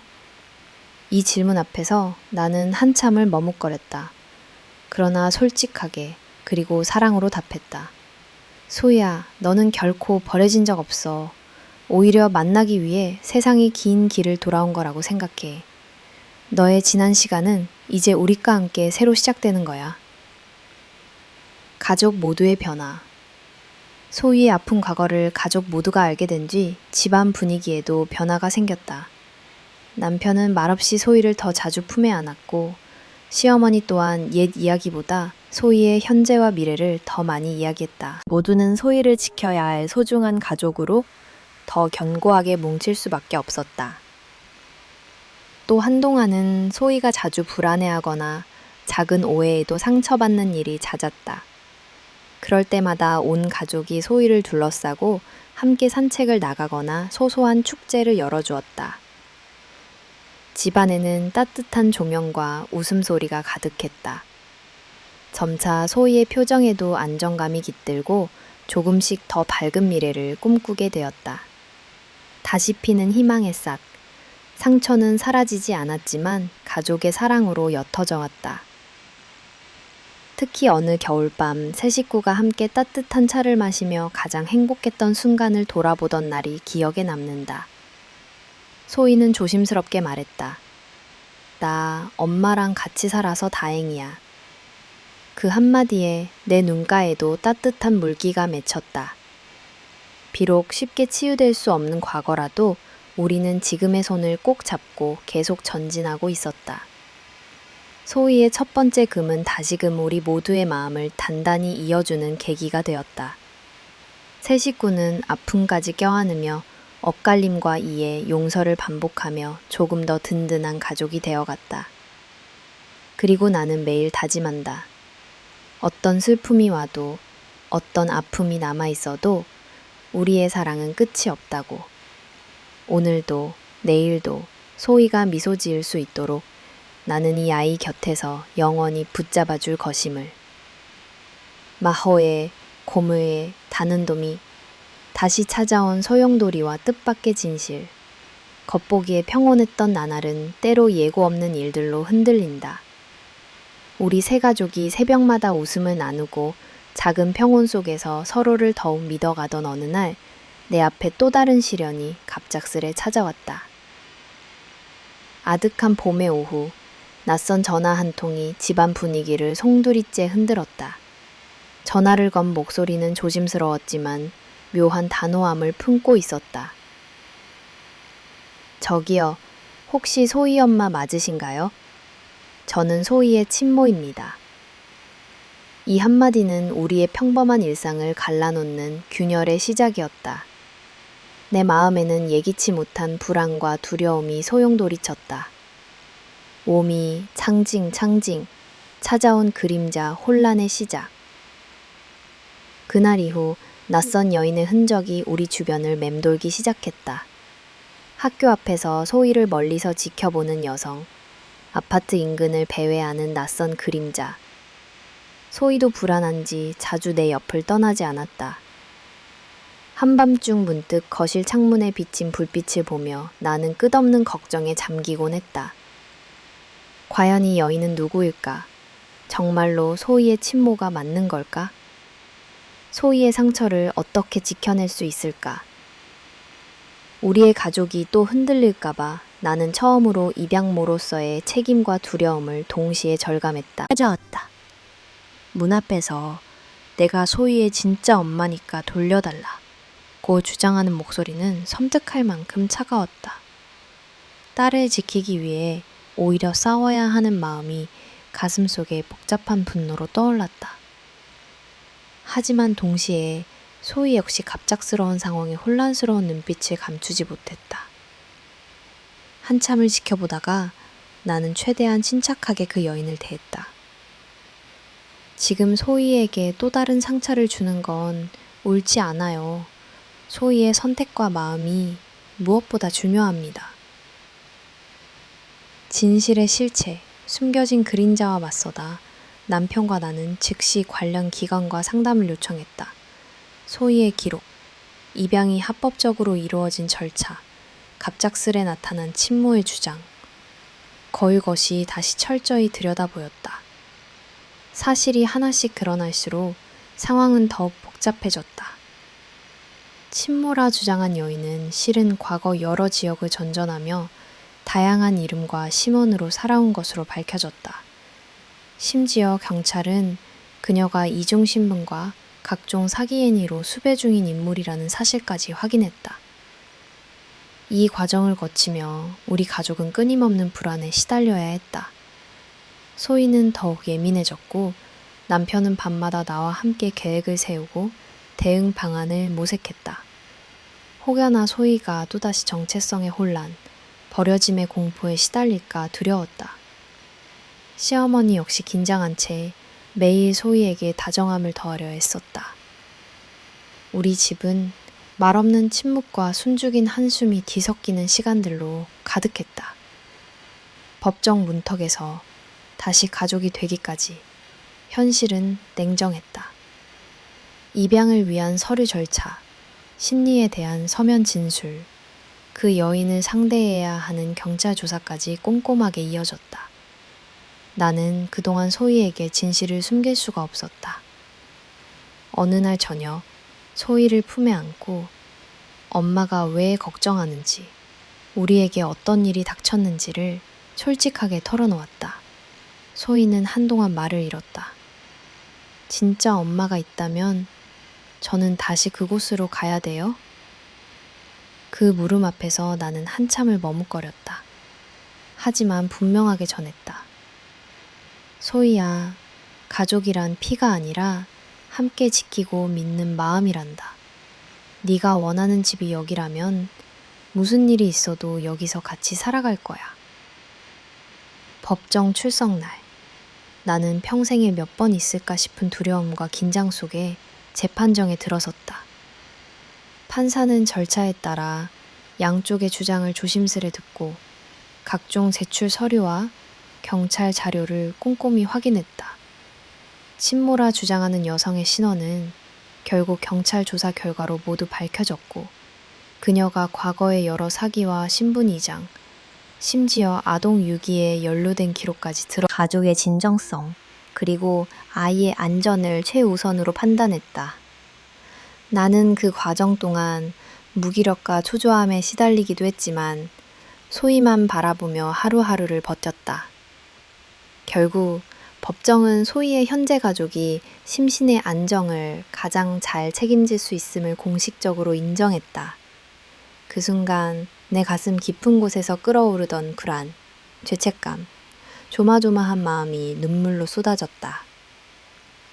이 질문 앞에서 나는 한참을 머뭇거렸다. 그러나 솔직하게 그리고 사랑으로 답했다. 소희야, 너는 결코 버려진 적 없어. 오히려 만나기 위해 세상이 긴 길을 돌아온 거라고 생각해. 너의 지난 시간은 이제 우리과 함께 새로 시작되는 거야. 가족 모두의 변화. 소희의 아픈 과거를 가족 모두가 알게 된 뒤 집안 분위기에도 변화가 생겼다. 남편은 말없이 소희를 더 자주 품에 안았고 시어머니 또한 옛 이야기보다 소희의 현재와 미래를 더 많이 이야기했다. 모두는 소희를 지켜야 할 소중한 가족으로 더 견고하게 뭉칠 수밖에 없었다. 또 한동안은 소희가 자주 불안해하거나 작은 오해에도 상처받는 일이 잦았다. 그럴 때마다 온 가족이 소희를 둘러싸고 함께 산책을 나가거나 소소한 축제를 열어주었다. 집안에는 따뜻한 조명과 웃음소리가 가득했다. 점차 소희의 표정에도 안정감이 깃들고 조금씩 더 밝은 미래를 꿈꾸게 되었다. 다시 피는 희망의 싹. 상처는 사라지지 않았지만 가족의 사랑으로 옅어져 왔다. 특히 어느 겨울밤 세 식구가 함께 따뜻한 차를 마시며 가장 행복했던 순간을 돌아보던 날이 기억에 남는다. 소희는 조심스럽게 말했다. 나 엄마랑 같이 살아서 다행이야. 그 한마디에 내 눈가에도 따뜻한 물기가 맺혔다. 비록 쉽게 치유될 수 없는 과거라도 우리는 지금의 손을 꼭 잡고 계속 전진하고 있었다. 소희의 첫 번째 금은 다시금 우리 모두의 마음을 단단히 이어주는 계기가 되었다. 세 식구는 아픔까지 껴안으며 엇갈림과 이해, 용서를 반복하며 조금 더 든든한 가족이 되어갔다. 그리고 나는 매일 다짐한다. 어떤 슬픔이 와도, 어떤 아픔이 남아있어도 우리의 사랑은 끝이 없다고. 오늘도, 내일도 소희가 미소 지을 수 있도록 나는 이 아이 곁에서 영원히 붙잡아 줄 것임을. 마호의, 고무의, 다는돔이 다시 찾아온 소용돌이와 뜻밖의 진실. 겉보기에 평온했던 나날은 때로 예고 없는 일들로 흔들린다. 우리 세 가족이 새벽마다 웃음을 나누고 작은 평온 속에서 서로를 더욱 믿어가던 어느 날 내 앞에 또 다른 시련이 갑작스레 찾아왔다. 아득한 봄의 오후, 낯선 전화 한 통이 집안 분위기를 송두리째 흔들었다. 전화를 건 목소리는 조심스러웠지만 묘한 단호함을 품고 있었다. 저기요, 혹시 소희 엄마 맞으신가요? 저는 소희의 친모입니다. 이 한마디는 우리의 평범한 일상을 갈라놓는 균열의 시작이었다. 내 마음에는 예기치 못한 불안과 두려움이 소용돌이쳤다. 오미, 창징, 찾아온 그림자, 혼란의 시작. 그날 이후 낯선 여인의 흔적이 우리 주변을 맴돌기 시작했다. 학교 앞에서 소희를 멀리서 지켜보는 여성, 아파트 인근을 배회하는 낯선 그림자. 소희도 불안한지 자주 내 옆을 떠나지 않았다. 한밤중 문득 거실 창문에 비친 불빛을 보며 나는 끝없는 걱정에 잠기곤 했다. 과연 이 여인은 누구일까? 정말로 소희의 친모가 맞는 걸까? 소희의 상처를 어떻게 지켜낼 수 있을까? 우리의 가족이 또 흔들릴까봐 나는 처음으로 입양모로서의 책임과 두려움을 동시에 절감했다. 찾아왔다. 문 앞에서 내가 소희의 진짜 엄마니까 돌려달라. 고 주장하는 목소리는 섬뜩할 만큼 차가웠다. 딸을 지키기 위해 오히려 싸워야 하는 마음이 가슴속에 복잡한 분노로 떠올랐다. 하지만 동시에 소희 역시 갑작스러운 상황에 혼란스러운 눈빛을 감추지 못했다. 한참을 지켜보다가 나는 최대한 침착하게 그 여인을 대했다. 지금 소희에게 또 다른 상처를 주는 건 옳지 않아요. 소희의 선택과 마음이 무엇보다 중요합니다. 진실의 실체, 숨겨진 그림자와 맞서다 남편과 나는 즉시 관련 기관과 상담을 요청했다. 소희의 기록, 입양이 합법적으로 이루어진 절차, 갑작스레 나타난 친모의 주장, 거의 다시 철저히 들여다보였다. 사실이 하나씩 드러날수록 상황은 더욱 복잡해졌다. 친모라 주장한 여인은 실은 과거 여러 지역을 전전하며 다양한 이름과 심원으로 살아온 것으로 밝혀졌다. 심지어 경찰은 그녀가 이중신분과 각종 사기 행위로 수배 중인 인물이라는 사실까지 확인했다. 이 과정을 거치며 우리 가족은 끊임없는 불안에 시달려야 했다. 소희는 더욱 예민해졌고 남편은 밤마다 나와 함께 계획을 세우고 대응 방안을 모색했다. 혹여나 소희가 또다시 정체성의 혼란, 버려짐의 공포에 시달릴까 두려웠다. 시어머니 역시 긴장한 채 매일 소희에게 다정함을 더하려 애썼다. 우리 집은 말없는 침묵과 숨죽인 한숨이 뒤섞이는 시간들로 가득했다. 법정 문턱에서 다시 가족이 되기까지 현실은 냉정했다. 입양을 위한 서류 절차, 심리에 대한 서면 진술, 그 여인을 상대해야 하는 경찰 조사까지 꼼꼼하게 이어졌다. 나는 그동안 소희에게 진실을 숨길 수가 없었다. 어느 날 저녁 소희를 품에 안고 엄마가 왜 걱정하는지, 우리에게 어떤 일이 닥쳤는지를 솔직하게 털어놓았다. 소희는 한동안 말을 잃었다. 진짜 엄마가 있다면 저는 다시 그곳으로 가야 돼요? 그 물음 앞에서 나는 한참을 머뭇거렸다. 하지만 분명하게 전했다. 소희야, 가족이란 피가 아니라 함께 지키고 믿는 마음이란다. 네가 원하는 집이 여기라면 무슨 일이 있어도 여기서 같이 살아갈 거야. 법정 출석날, 나는 평생에 몇 번 있을까 싶은 두려움과 긴장 속에 재판정에 들어섰다. 판사는 절차에 따라 양쪽의 주장을 조심스레 듣고 각종 제출 서류와 경찰 자료를 꼼꼼히 확인했다. 친모라 주장하는 여성의 신원은 결국 경찰 조사 결과로 모두 밝혀졌고 그녀가 과거의 여러 사기와 신분 이장, 심지어 아동 유기에 연루된 기록까지 들어 가족의 진정성 그리고 아이의 안전을 최우선으로 판단했다. 나는 그 과정 동안 무기력과 초조함에 시달리기도 했지만 소희만 바라보며 하루하루를 버텼다. 결국 법정은 소희의 현재 가족이 심신의 안정을 가장 잘 책임질 수 있음을 공식적으로 인정했다. 그 순간 내 가슴 깊은 곳에서 끓어오르던 불안, 죄책감, 조마조마한 마음이 눈물로 쏟아졌다.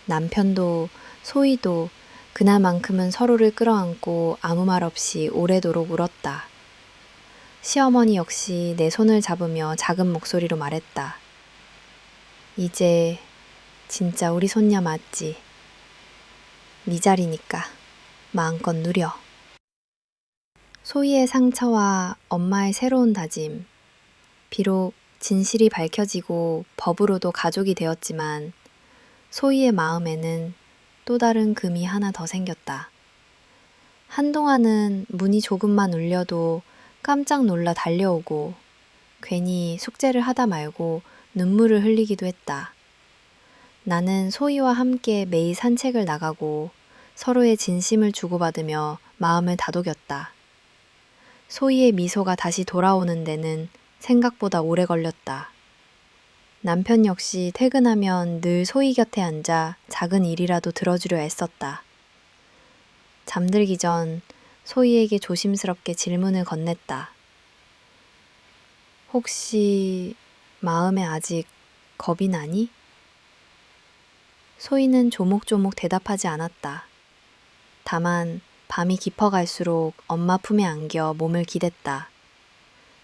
남편도 소희도 그날만큼은 서로를 끌어안고 아무 말 없이 오래도록 울었다. 시어머니 역시 내 손을 잡으며 작은 목소리로 말했다. 이제 진짜 우리 손녀 맞지? 네 자리니까 마음껏 누려. 소희의 상처와 엄마의 새로운 다짐. 비록 진실이 밝혀지고 법으로도 가족이 되었지만 소희의 마음에는 또 다른 금이 하나 더 생겼다. 한동안은 문이 조금만 울려도 깜짝 놀라 달려오고 괜히 숙제를 하다 말고 눈물을 흘리기도 했다. 나는 소희와 함께 매일 산책을 나가고 서로의 진심을 주고받으며 마음을 다독였다. 소희의 미소가 다시 돌아오는 데는 생각보다 오래 걸렸다. 남편 역시 퇴근하면 늘 소희 곁에 앉아 작은 일이라도 들어주려 애썼다. 잠들기 전 소희에게 조심스럽게 질문을 건넸다. 혹시 마음에 아직 겁이 나니? 소희는 조목조목 대답하지 않았다. 다만 밤이 깊어갈수록 엄마 품에 안겨 몸을 기댔다.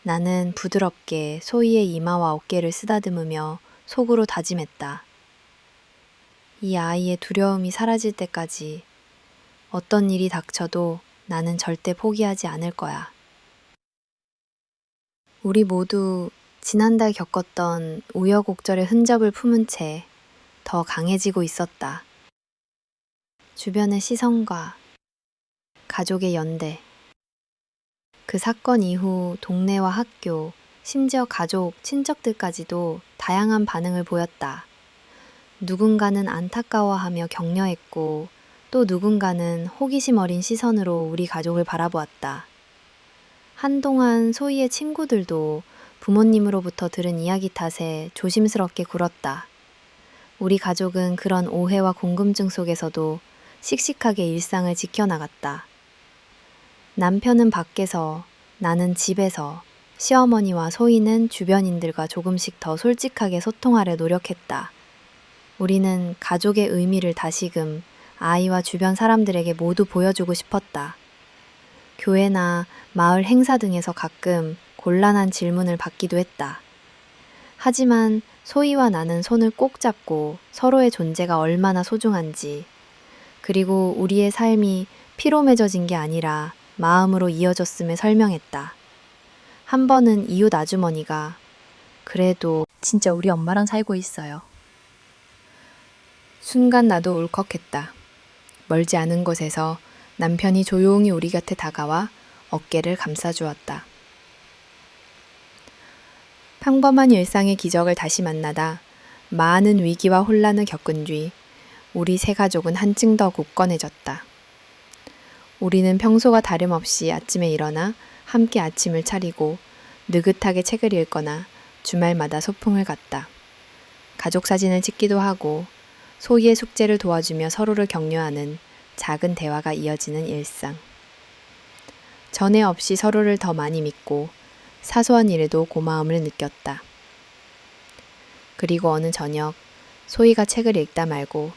나는 부드럽게 소희의 이마와 어깨를 쓰다듬으며 속으로 다짐했다. 이 아이의 두려움이 사라질 때까지 어떤 일이 닥쳐도 나는 절대 포기하지 않을 거야. 우리 모두 지난달 겪었던 우여곡절의 흔적을 품은 채 더 강해지고 있었다. 주변의 시선과 가족의 연대. 그 사건 이후 동네와 학교, 심지어 가족, 친척들까지도 다양한 반응을 보였다. 누군가는 안타까워하며 격려했고 또 누군가는 호기심 어린 시선으로 우리 가족을 바라보았다. 한동안 소희의 친구들도 부모님으로부터 들은 이야기 탓에 조심스럽게 굴었다. 우리 가족은 그런 오해와 궁금증 속에서도 씩씩하게 일상을 지켜나갔다. 남편은 밖에서, 나는 집에서, 시어머니와 소희는 주변인들과 조금씩 더 솔직하게 소통하려 노력했다. 우리는 가족의 의미를 다시금 아이와 주변 사람들에게 모두 보여주고 싶었다. 교회나 마을 행사 등에서 가끔 곤란한 질문을 받기도 했다. 하지만 소희와 나는 손을 꼭 잡고 서로의 존재가 얼마나 소중한지, 그리고 우리의 삶이 피로 맺어진 게 아니라 마음으로 이어졌음을 설명했다. 한 번은 이웃 아주머니가 그래도 진짜 우리 엄마랑 살고 있어요. 순간 나도 울컥했다. 멀지 않은 곳에서 남편이 조용히 우리 곁에 다가와 어깨를 감싸주었다. 평범한 일상의 기적을 다시 만나다 많은 위기와 혼란을 겪은 뒤 우리 세 가족은 한층 더 굳건해졌다. 우리는 평소와 다름없이 아침에 일어나 함께 아침을 차리고 느긋하게 책을 읽거나 주말마다 소풍을 갔다. 가족 사진을 찍기도 하고 소희의 숙제를 도와주며 서로를 격려하는 작은 대화가 이어지는 일상. 전에 없이 서로를 더 많이 믿고 사소한 일에도 고마움을 느꼈다. 그리고 어느 저녁 소희가 책을 읽다 말고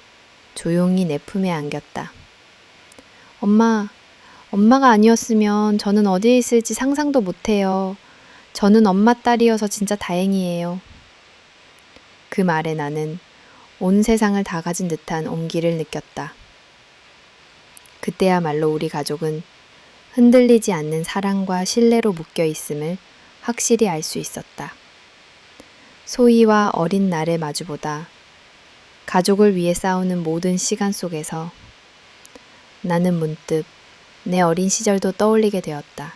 조용히 내 품에 안겼다. 엄마가 아니었으면 저는 어디에 있을지 상상도 못해요. 저는 엄마 딸이어서 진짜 다행이에요. 그 말에 나는 온 세상을 다 가진 듯한 온기를 느꼈다. 그때야말로 우리 가족은 흔들리지 않는 사랑과 신뢰로 묶여 있음을 확실히 알 수 있었다. 소희와 어린 날을 마주보다 가족을 위해 싸우는 모든 시간 속에서 나는 문득 내 어린 시절도 떠올리게 되었다.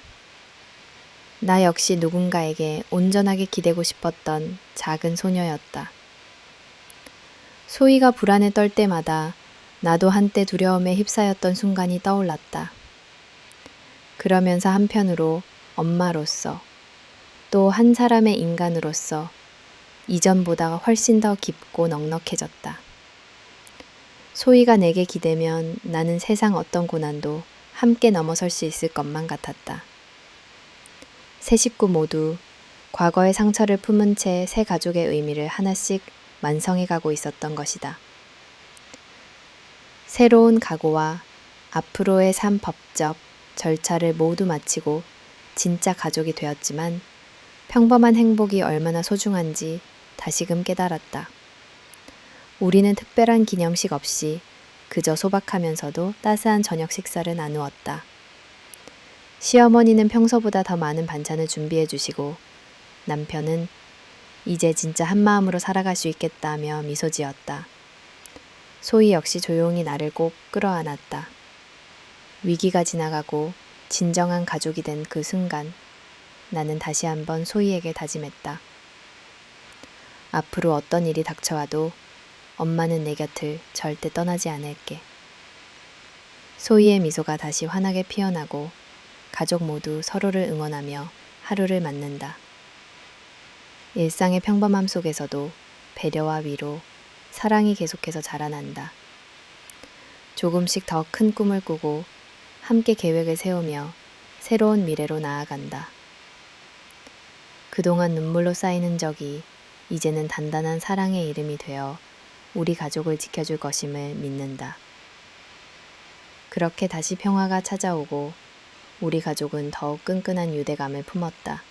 나 역시 누군가에게 온전하게 기대고 싶었던 작은 소녀였다. 소희가 불안에 떨 때마다 나도 한때 두려움에 휩싸였던 순간이 떠올랐다. 그러면서 한편으로 엄마로서 또 한 사람의 인간으로서 이전보다 훨씬 더 깊고 넉넉해졌다. 소희가 내게 기대면 나는 세상 어떤 고난도 함께 넘어설 수 있을 것만 같았다. 세 식구 모두 과거의 상처를 품은 채 새 가족의 의미를 하나씩 완성해가고 있었던 것이다. 새로운 각오와 앞으로의 삶 법적, 절차를 모두 마치고 진짜 가족이 되었지만 평범한 행복이 얼마나 소중한지 다시금 깨달았다. 우리는 특별한 기념식 없이 그저 소박하면서도 따스한 저녁 식사를 나누었다. 시어머니는 평소보다 더 많은 반찬을 준비해 주시고 남편은 이제 진짜 한마음으로 살아갈 수 있겠다며 미소 지었다. 소희 역시 조용히 나를 꼭 끌어안았다. 위기가 지나가고 진정한 가족이 된 그 순간 나는 다시 한번 소희에게 다짐했다. 앞으로 어떤 일이 닥쳐와도 엄마는 내 곁을 절대 떠나지 않을게. 소희의 미소가 다시 환하게 피어나고 가족 모두 서로를 응원하며 하루를 맞는다. 일상의 평범함 속에서도 배려와 위로, 사랑이 계속해서 자라난다. 조금씩 더 큰 꿈을 꾸고 함께 계획을 세우며 새로운 미래로 나아간다. 그동안 눈물로 쌓인 흔적이 이제는 단단한 사랑의 이름이 되어 우리 가족을 지켜줄 것임을 믿는다. 그렇게 다시 평화가 찾아오고 우리 가족은 더욱 끈끈한 유대감을 품었다.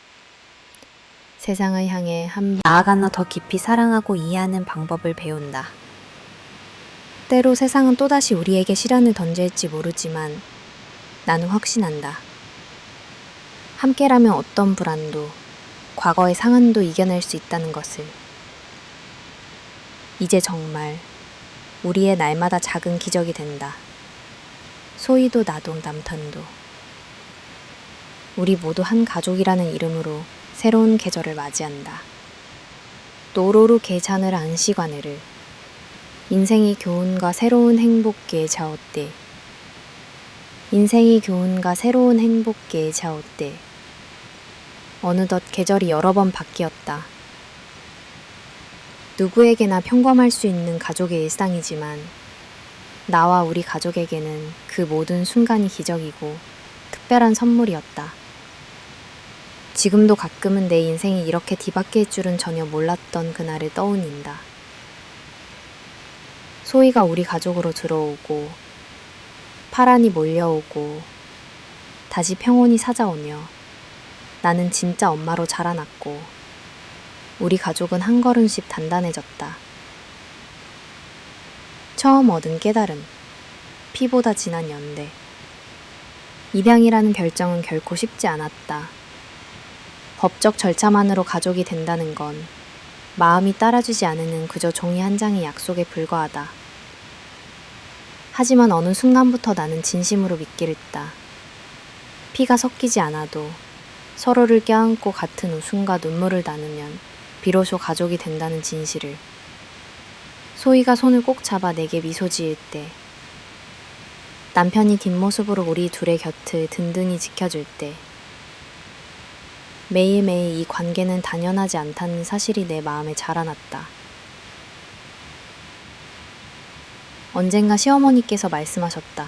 세상을 향해 나아가나 더 깊이 사랑하고 이해하는 방법을 배운다. 때로 세상은 또다시 우리에게 시련을 던질지 모르지만 나는 확신한다. 함께라면 어떤 불안도, 과거의 상흔도 이겨낼 수 있다는 것을. 이제 정말 우리의 날마다 작은 기적이 된다. 소희도 나도 남편도. 우리 모두 한 가족이라는 이름으로 새로운 계절을 맞이한다. 노로로 계산을 안시관을 인생이 교훈과 새로운 행복게 자오때 인생이 교훈과 새로운 행복게 자오때 어느덧 계절이 여러 번 바뀌었다. 누구에게나 평범할 수 있는 가족의 일상이지만 나와 우리 가족에게는 그 모든 순간이 기적이고 특별한 선물이었다. 지금도 가끔은 내 인생이 이렇게 뒤바뀔 줄은 전혀 몰랐던 그날을 떠올린다. 소희가 우리 가족으로 들어오고 파란이 몰려오고 다시 평온이 찾아오며 나는 진짜 엄마로 자라났고 우리 가족은 한 걸음씩 단단해졌다. 처음 얻은 깨달음, 피보다 진한 연대. 입양이라는 결정은 결코 쉽지 않았다. 법적 절차만으로 가족이 된다는 건 마음이 따라주지 않으는 그저 종이 한 장의 약속에 불과하다. 하지만 어느 순간부터 나는 진심으로 믿기를 했다. 피가 섞이지 않아도 서로를 껴안고 같은 웃음과 눈물을 나누면 비로소 가족이 된다는 진실을. 소희가 손을 꼭 잡아 내게 미소 지을 때, 남편이 뒷모습으로 우리 둘의 곁을 든든히 지켜줄 때, 매일매일 이 관계는 당연하지 않다는 사실이 내 마음에 자라났다. 언젠가 시어머니께서 말씀하셨다.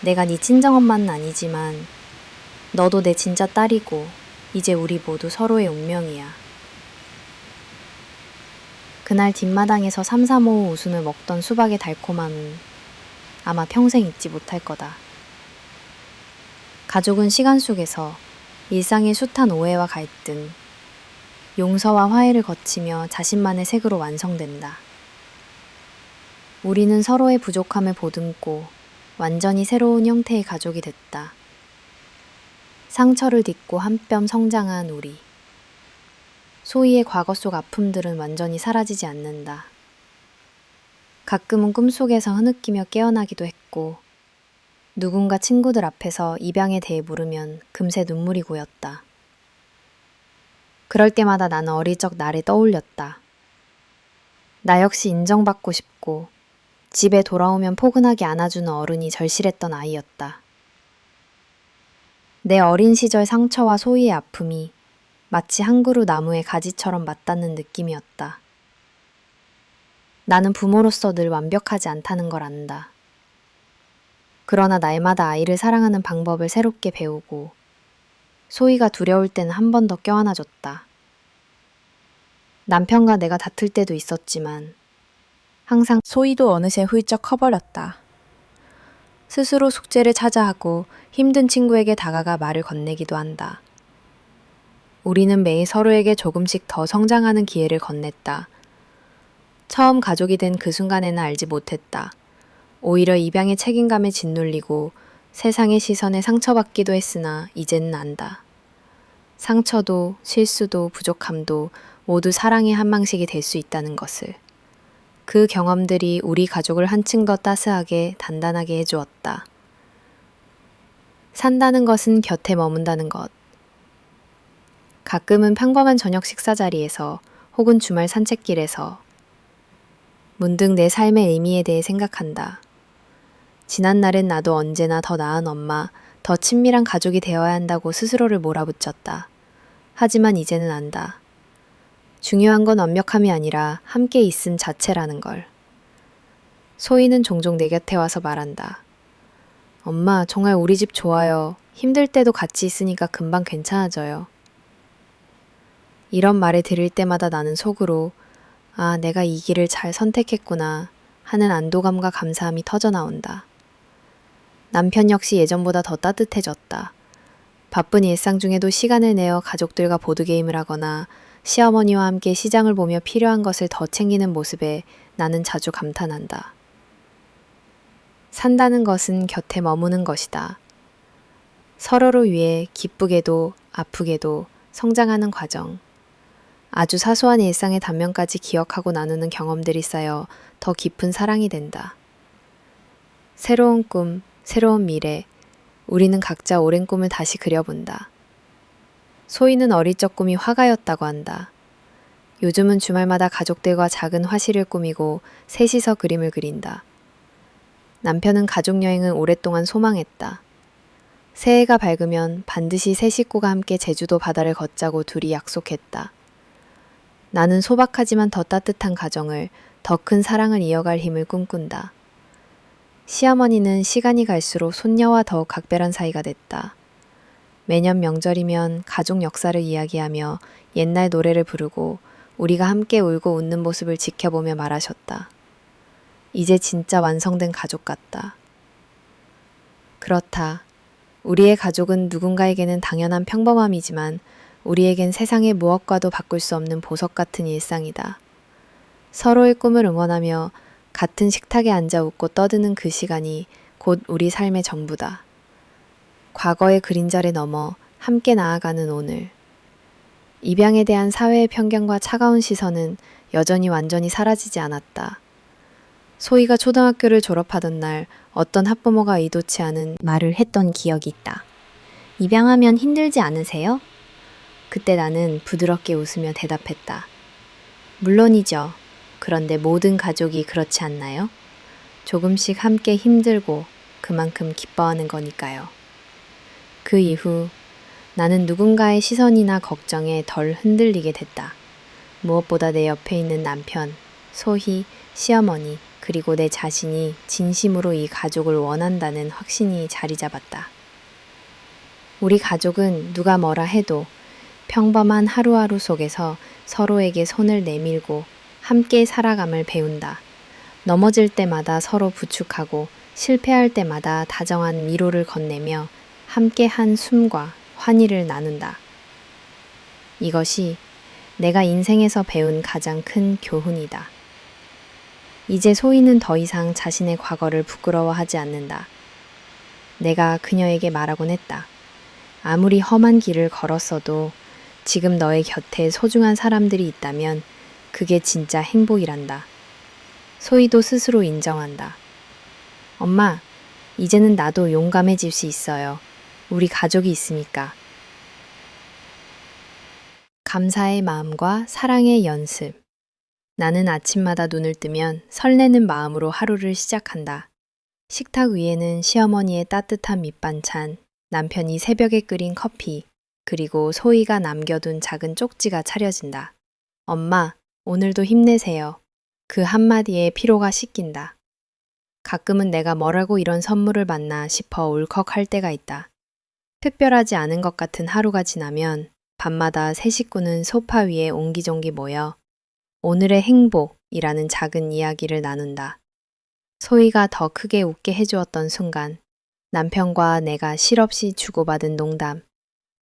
내가 네 친정엄마는 아니지만 너도 내 진짜 딸이고 이제 우리 모두 서로의 운명이야. 그날 뒷마당에서 삼삼오오 웃음을 먹던 수박의 달콤함은 아마 평생 잊지 못할 거다. 가족은 시간 속에서 일상의 숱한 오해와 갈등, 용서와 화해를 거치며 자신만의 색으로 완성된다. 우리는 서로의 부족함을 보듬고 완전히 새로운 형태의 가족이 됐다. 상처를 딛고 한 뼘 성장한 우리. 소희의 과거 속 아픔들은 완전히 사라지지 않는다. 가끔은 꿈속에서 흐느끼며 깨어나기도 했고 누군가 친구들 앞에서 입양에 대해 물으면 금세 눈물이 고였다. 그럴 때마다 나는 어릴 적 나를 떠올렸다. 나 역시 인정받고 싶고 집에 돌아오면 포근하게 안아주는 어른이 절실했던 아이였다. 내 어린 시절 상처와 소희의 아픔이 마치 한 그루 나무의 가지처럼 맞닿는 느낌이었다. 나는 부모로서 늘 완벽하지 않다는 걸 안다. 그러나 날마다 아이를 사랑하는 방법을 새롭게 배우고 소희가 두려울 때는 한 번 더 껴안아줬다. 남편과 내가 다툴 때도 있었지만 항상 소희도 어느새 훌쩍 커버렸다. 스스로 숙제를 찾아 하고 힘든 친구에게 다가가 말을 건네기도 한다. 우리는 매일 서로에게 조금씩 더 성장하는 기회를 건넸다. 처음 가족이 된 그 순간에는 알지 못했다. 오히려 입양의 책임감에 짓눌리고 세상의 시선에 상처받기도 했으나 이제는 안다. 상처도 실수도 부족함도 모두 사랑의 한 방식이 될 수 있다는 것을. 그 경험들이 우리 가족을 한층 더 따스하게 단단하게 해주었다. 산다는 것은 곁에 머문다는 것. 가끔은 평범한 저녁 식사 자리에서 혹은 주말 산책길에서 문득 내 삶의 의미에 대해 생각한다. 지난날엔 나도 언제나 더 나은 엄마, 더 친밀한 가족이 되어야 한다고 스스로를 몰아붙였다. 하지만 이제는 안다. 중요한 건 완벽함이 아니라 함께 있음 자체라는 걸. 소희는 종종 내 곁에 와서 말한다. 엄마, 정말 우리 집 좋아요. 힘들 때도 같이 있으니까 금방 괜찮아져요. 이런 말을 들을 때마다 나는 속으로 아, 내가 이 길을 잘 선택했구나 하는 안도감과 감사함이 터져 나온다. 남편 역시 예전보다 더 따뜻해졌다. 바쁜 일상 중에도 시간을 내어 가족들과 보드게임을 하거나 시어머니와 함께 시장을 보며 필요한 것을 더 챙기는 모습에 나는 자주 감탄한다. 산다는 것은 곁에 머무는 것이다. 서로를 위해 기쁘게도 아프게도 성장하는 과정. 아주 사소한 일상의 단면까지 기억하고 나누는 경험들이 쌓여 더 깊은 사랑이 된다. 새로운 꿈, 새로운 미래, 우리는 각자 오랜 꿈을 다시 그려본다. 소희는 어릴 적 꿈이 화가였다고 한다. 요즘은 주말마다 가족들과 작은 화실을 꾸미고 셋이서 그림을 그린다. 남편은 가족여행을 오랫동안 소망했다. 새해가 밝으면 반드시 세 식구가 함께 제주도 바다를 걷자고 둘이 약속했다. 나는 소박하지만 더 따뜻한 가정을, 더 큰 사랑을 이어갈 힘을 꿈꾼다. 시어머니는 시간이 갈수록 손녀와 더욱 각별한 사이가 됐다. 매년 명절이면 가족 역사를 이야기하며 옛날 노래를 부르고 우리가 함께 울고 웃는 모습을 지켜보며 말하셨다. 이제 진짜 완성된 가족 같다. 그렇다. 우리의 가족은 누군가에게는 당연한 평범함이지만 우리에겐 세상의 무엇과도 바꿀 수 없는 보석 같은 일상이다. 서로의 꿈을 응원하며 같은 식탁에 앉아 웃고 떠드는 그 시간이 곧 우리 삶의 전부다. 과거의 그림자를 넘어 함께 나아가는 오늘. 입양에 대한 사회의 편견과 차가운 시선은 여전히 완전히 사라지지 않았다. 소희가 초등학교를 졸업하던 날 어떤 학부모가 의도치 않은 말을 했던 기억이 있다. 입양하면 힘들지 않으세요? 그때 나는 부드럽게 웃으며 대답했다. 물론이죠. 그런데 모든 가족이 그렇지 않나요? 조금씩 함께 힘들고 그만큼 기뻐하는 거니까요. 그 이후 나는 누군가의 시선이나 걱정에 덜 흔들리게 됐다. 무엇보다 내 옆에 있는 남편, 소희, 시어머니, 그리고 내 자신이 진심으로 이 가족을 원한다는 확신이 자리 잡았다. 우리 가족은 누가 뭐라 해도 평범한 하루하루 속에서 서로에게 손을 내밀고 함께 살아감을 배운다. 넘어질 때마다 서로 부축하고 실패할 때마다 다정한 위로를 건네며 함께 한 숨과 환희를 나눈다. 이것이 내가 인생에서 배운 가장 큰 교훈이다. 이제 소희는 더 이상 자신의 과거를 부끄러워하지 않는다. 내가 그녀에게 말하곤 했다. 아무리 험한 길을 걸었어도 지금 너의 곁에 소중한 사람들이 있다면 그게 진짜 행복이란다. 소희도 스스로 인정한다. 엄마, 이제는 나도 용감해질 수 있어요. 우리 가족이 있으니까. 감사의 마음과 사랑의 연습. 나는 아침마다 눈을 뜨면 설레는 마음으로 하루를 시작한다. 식탁 위에는 시어머니의 따뜻한 밑반찬, 남편이 새벽에 끓인 커피, 그리고 소희가 남겨둔 작은 쪽지가 차려진다. 엄마, 오늘도 힘내세요. 그 한마디에 피로가 씻긴다. 가끔은 내가 뭐라고 이런 선물을 받나 싶어 울컥할 때가 있다. 특별하지 않은 것 같은 하루가 지나면 밤마다 세 식구는 소파 위에 옹기종기 모여 오늘의 행복이라는 작은 이야기를 나눈다. 소희가 더 크게 웃게 해주었던 순간, 남편과 내가 실없이 주고받은 농담,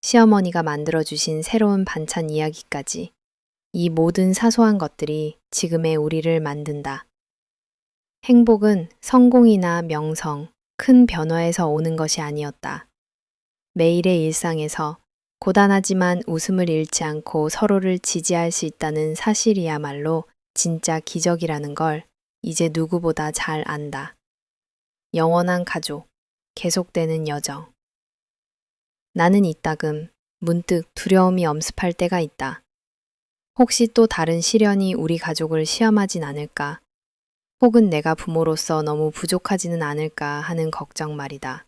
시어머니가 만들어주신 새로운 반찬 이야기까지 이 모든 사소한 것들이 지금의 우리를 만든다. 행복은 성공이나 명성, 큰 변화에서 오는 것이 아니었다. 매일의 일상에서 고단하지만 웃음을 잃지 않고 서로를 지지할 수 있다는 사실이야말로 진짜 기적이라는 걸 이제 누구보다 잘 안다. 영원한 가족, 계속되는 여정. 나는 이따금 문득 두려움이 엄습할 때가 있다. 혹시 또 다른 시련이 우리 가족을 시험하진 않을까? 혹은 내가 부모로서 너무 부족하지는 않을까 하는 걱정 말이다.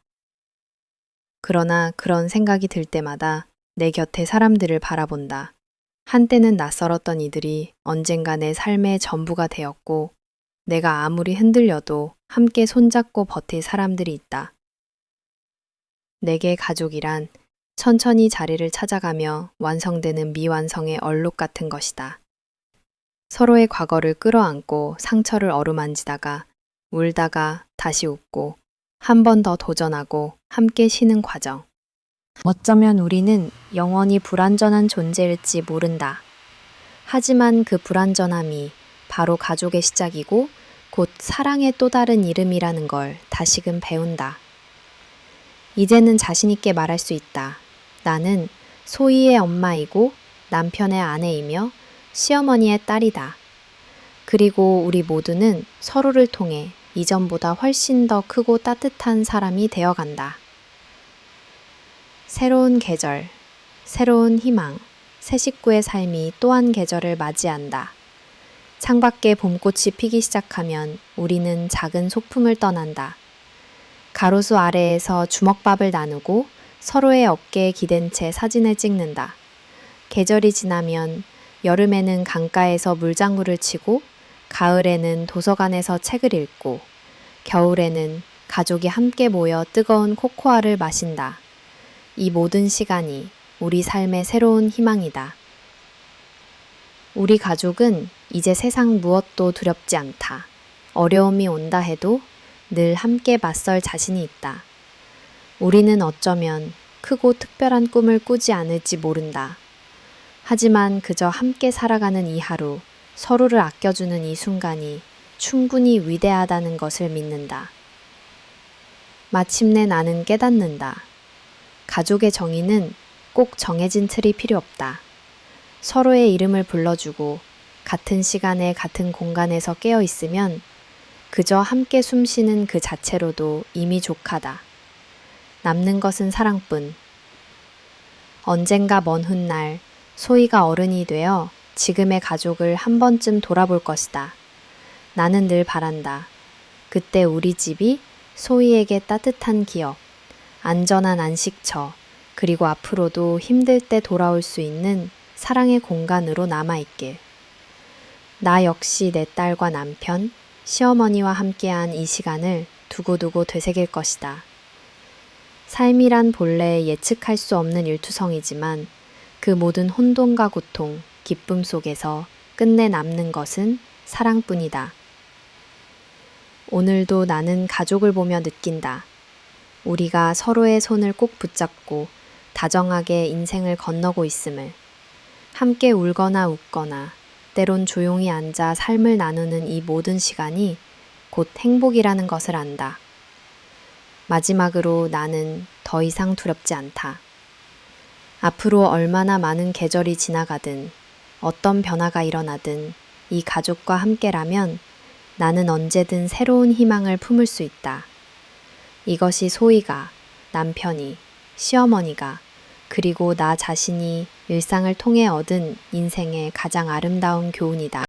그러나 그런 생각이 들 때마다 내 곁에 사람들을 바라본다. 한때는 낯설었던 이들이 언젠가 내 삶의 전부가 되었고, 내가 아무리 흔들려도 함께 손잡고 버틸 사람들이 있다. 내게 가족이란 천천히 자리를 찾아가며 완성되는 미완성의 얼룩 같은 것이다. 서로의 과거를 끌어안고 상처를 어루만지다가 울다가 다시 웃고 한 번 더 도전하고 함께 쉬는 과정. 어쩌면 우리는 영원히 불완전한 존재일지 모른다. 하지만 그 불완전함이 바로 가족의 시작이고 곧 사랑의 또 다른 이름이라는 걸 다시금 배운다. 이제는 자신있게 말할 수 있다. 나는 소희의 엄마이고 남편의 아내이며 시어머니의 딸이다. 그리고 우리 모두는 서로를 통해 이전보다 훨씬 더 크고 따뜻한 사람이 되어간다. 새로운 계절, 새로운 희망, 새 식구의 삶이 또 한 계절을 맞이한다. 창밖에 봄꽃이 피기 시작하면 우리는 작은 소풍을 떠난다. 가로수 아래에서 주먹밥을 나누고 서로의 어깨에 기댄 채 사진을 찍는다. 계절이 지나면 여름에는 강가에서 물장구를 치고 가을에는 도서관에서 책을 읽고 겨울에는 가족이 함께 모여 뜨거운 코코아를 마신다. 이 모든 시간이 우리 삶의 새로운 희망이다. 우리 가족은 이제 세상 무엇도 두렵지 않다. 어려움이 온다 해도 늘 함께 맞설 자신이 있다. 우리는 어쩌면 크고 특별한 꿈을 꾸지 않을지 모른다. 하지만 그저 함께 살아가는 이 하루, 서로를 아껴주는 이 순간이 충분히 위대하다는 것을 믿는다. 마침내 나는 깨닫는다. 가족의 정의는 꼭 정해진 틀이 필요 없다. 서로의 이름을 불러주고 같은 시간에 같은 공간에서 깨어 있으면 그저 함께 숨쉬는 그 자체로도 이미 족하다. 남는 것은 사랑뿐. 언젠가 먼 훗날 소희가 어른이 되어 지금의 가족을 한 번쯤 돌아볼 것이다. 나는 늘 바란다. 그때 우리 집이 소희에게 따뜻한 기억, 안전한 안식처, 그리고 앞으로도 힘들 때 돌아올 수 있는 사랑의 공간으로 남아있길. 나 역시 내 딸과 남편, 시어머니와 함께한 이 시간을 두고두고 되새길 것이다. 삶이란 본래 예측할 수 없는 일투성이지만 그 모든 혼돈과 고통, 기쁨 속에서 끝내 남는 것은 사랑뿐이다. 오늘도 나는 가족을 보며 느낀다. 우리가 서로의 손을 꼭 붙잡고 다정하게 인생을 건너고 있음을. 함께 울거나 웃거나 때론 조용히 앉아 삶을 나누는 이 모든 시간이 곧 행복이라는 것을 안다. 마지막으로 나는 더 이상 두렵지 않다. 앞으로 얼마나 많은 계절이 지나가든 어떤 변화가 일어나든 이 가족과 함께라면 나는 언제든 새로운 희망을 품을 수 있다. 이것이 소희가, 남편이, 시어머니가, 그리고 나 자신이 일상을 통해 얻은 인생의 가장 아름다운 교훈이다.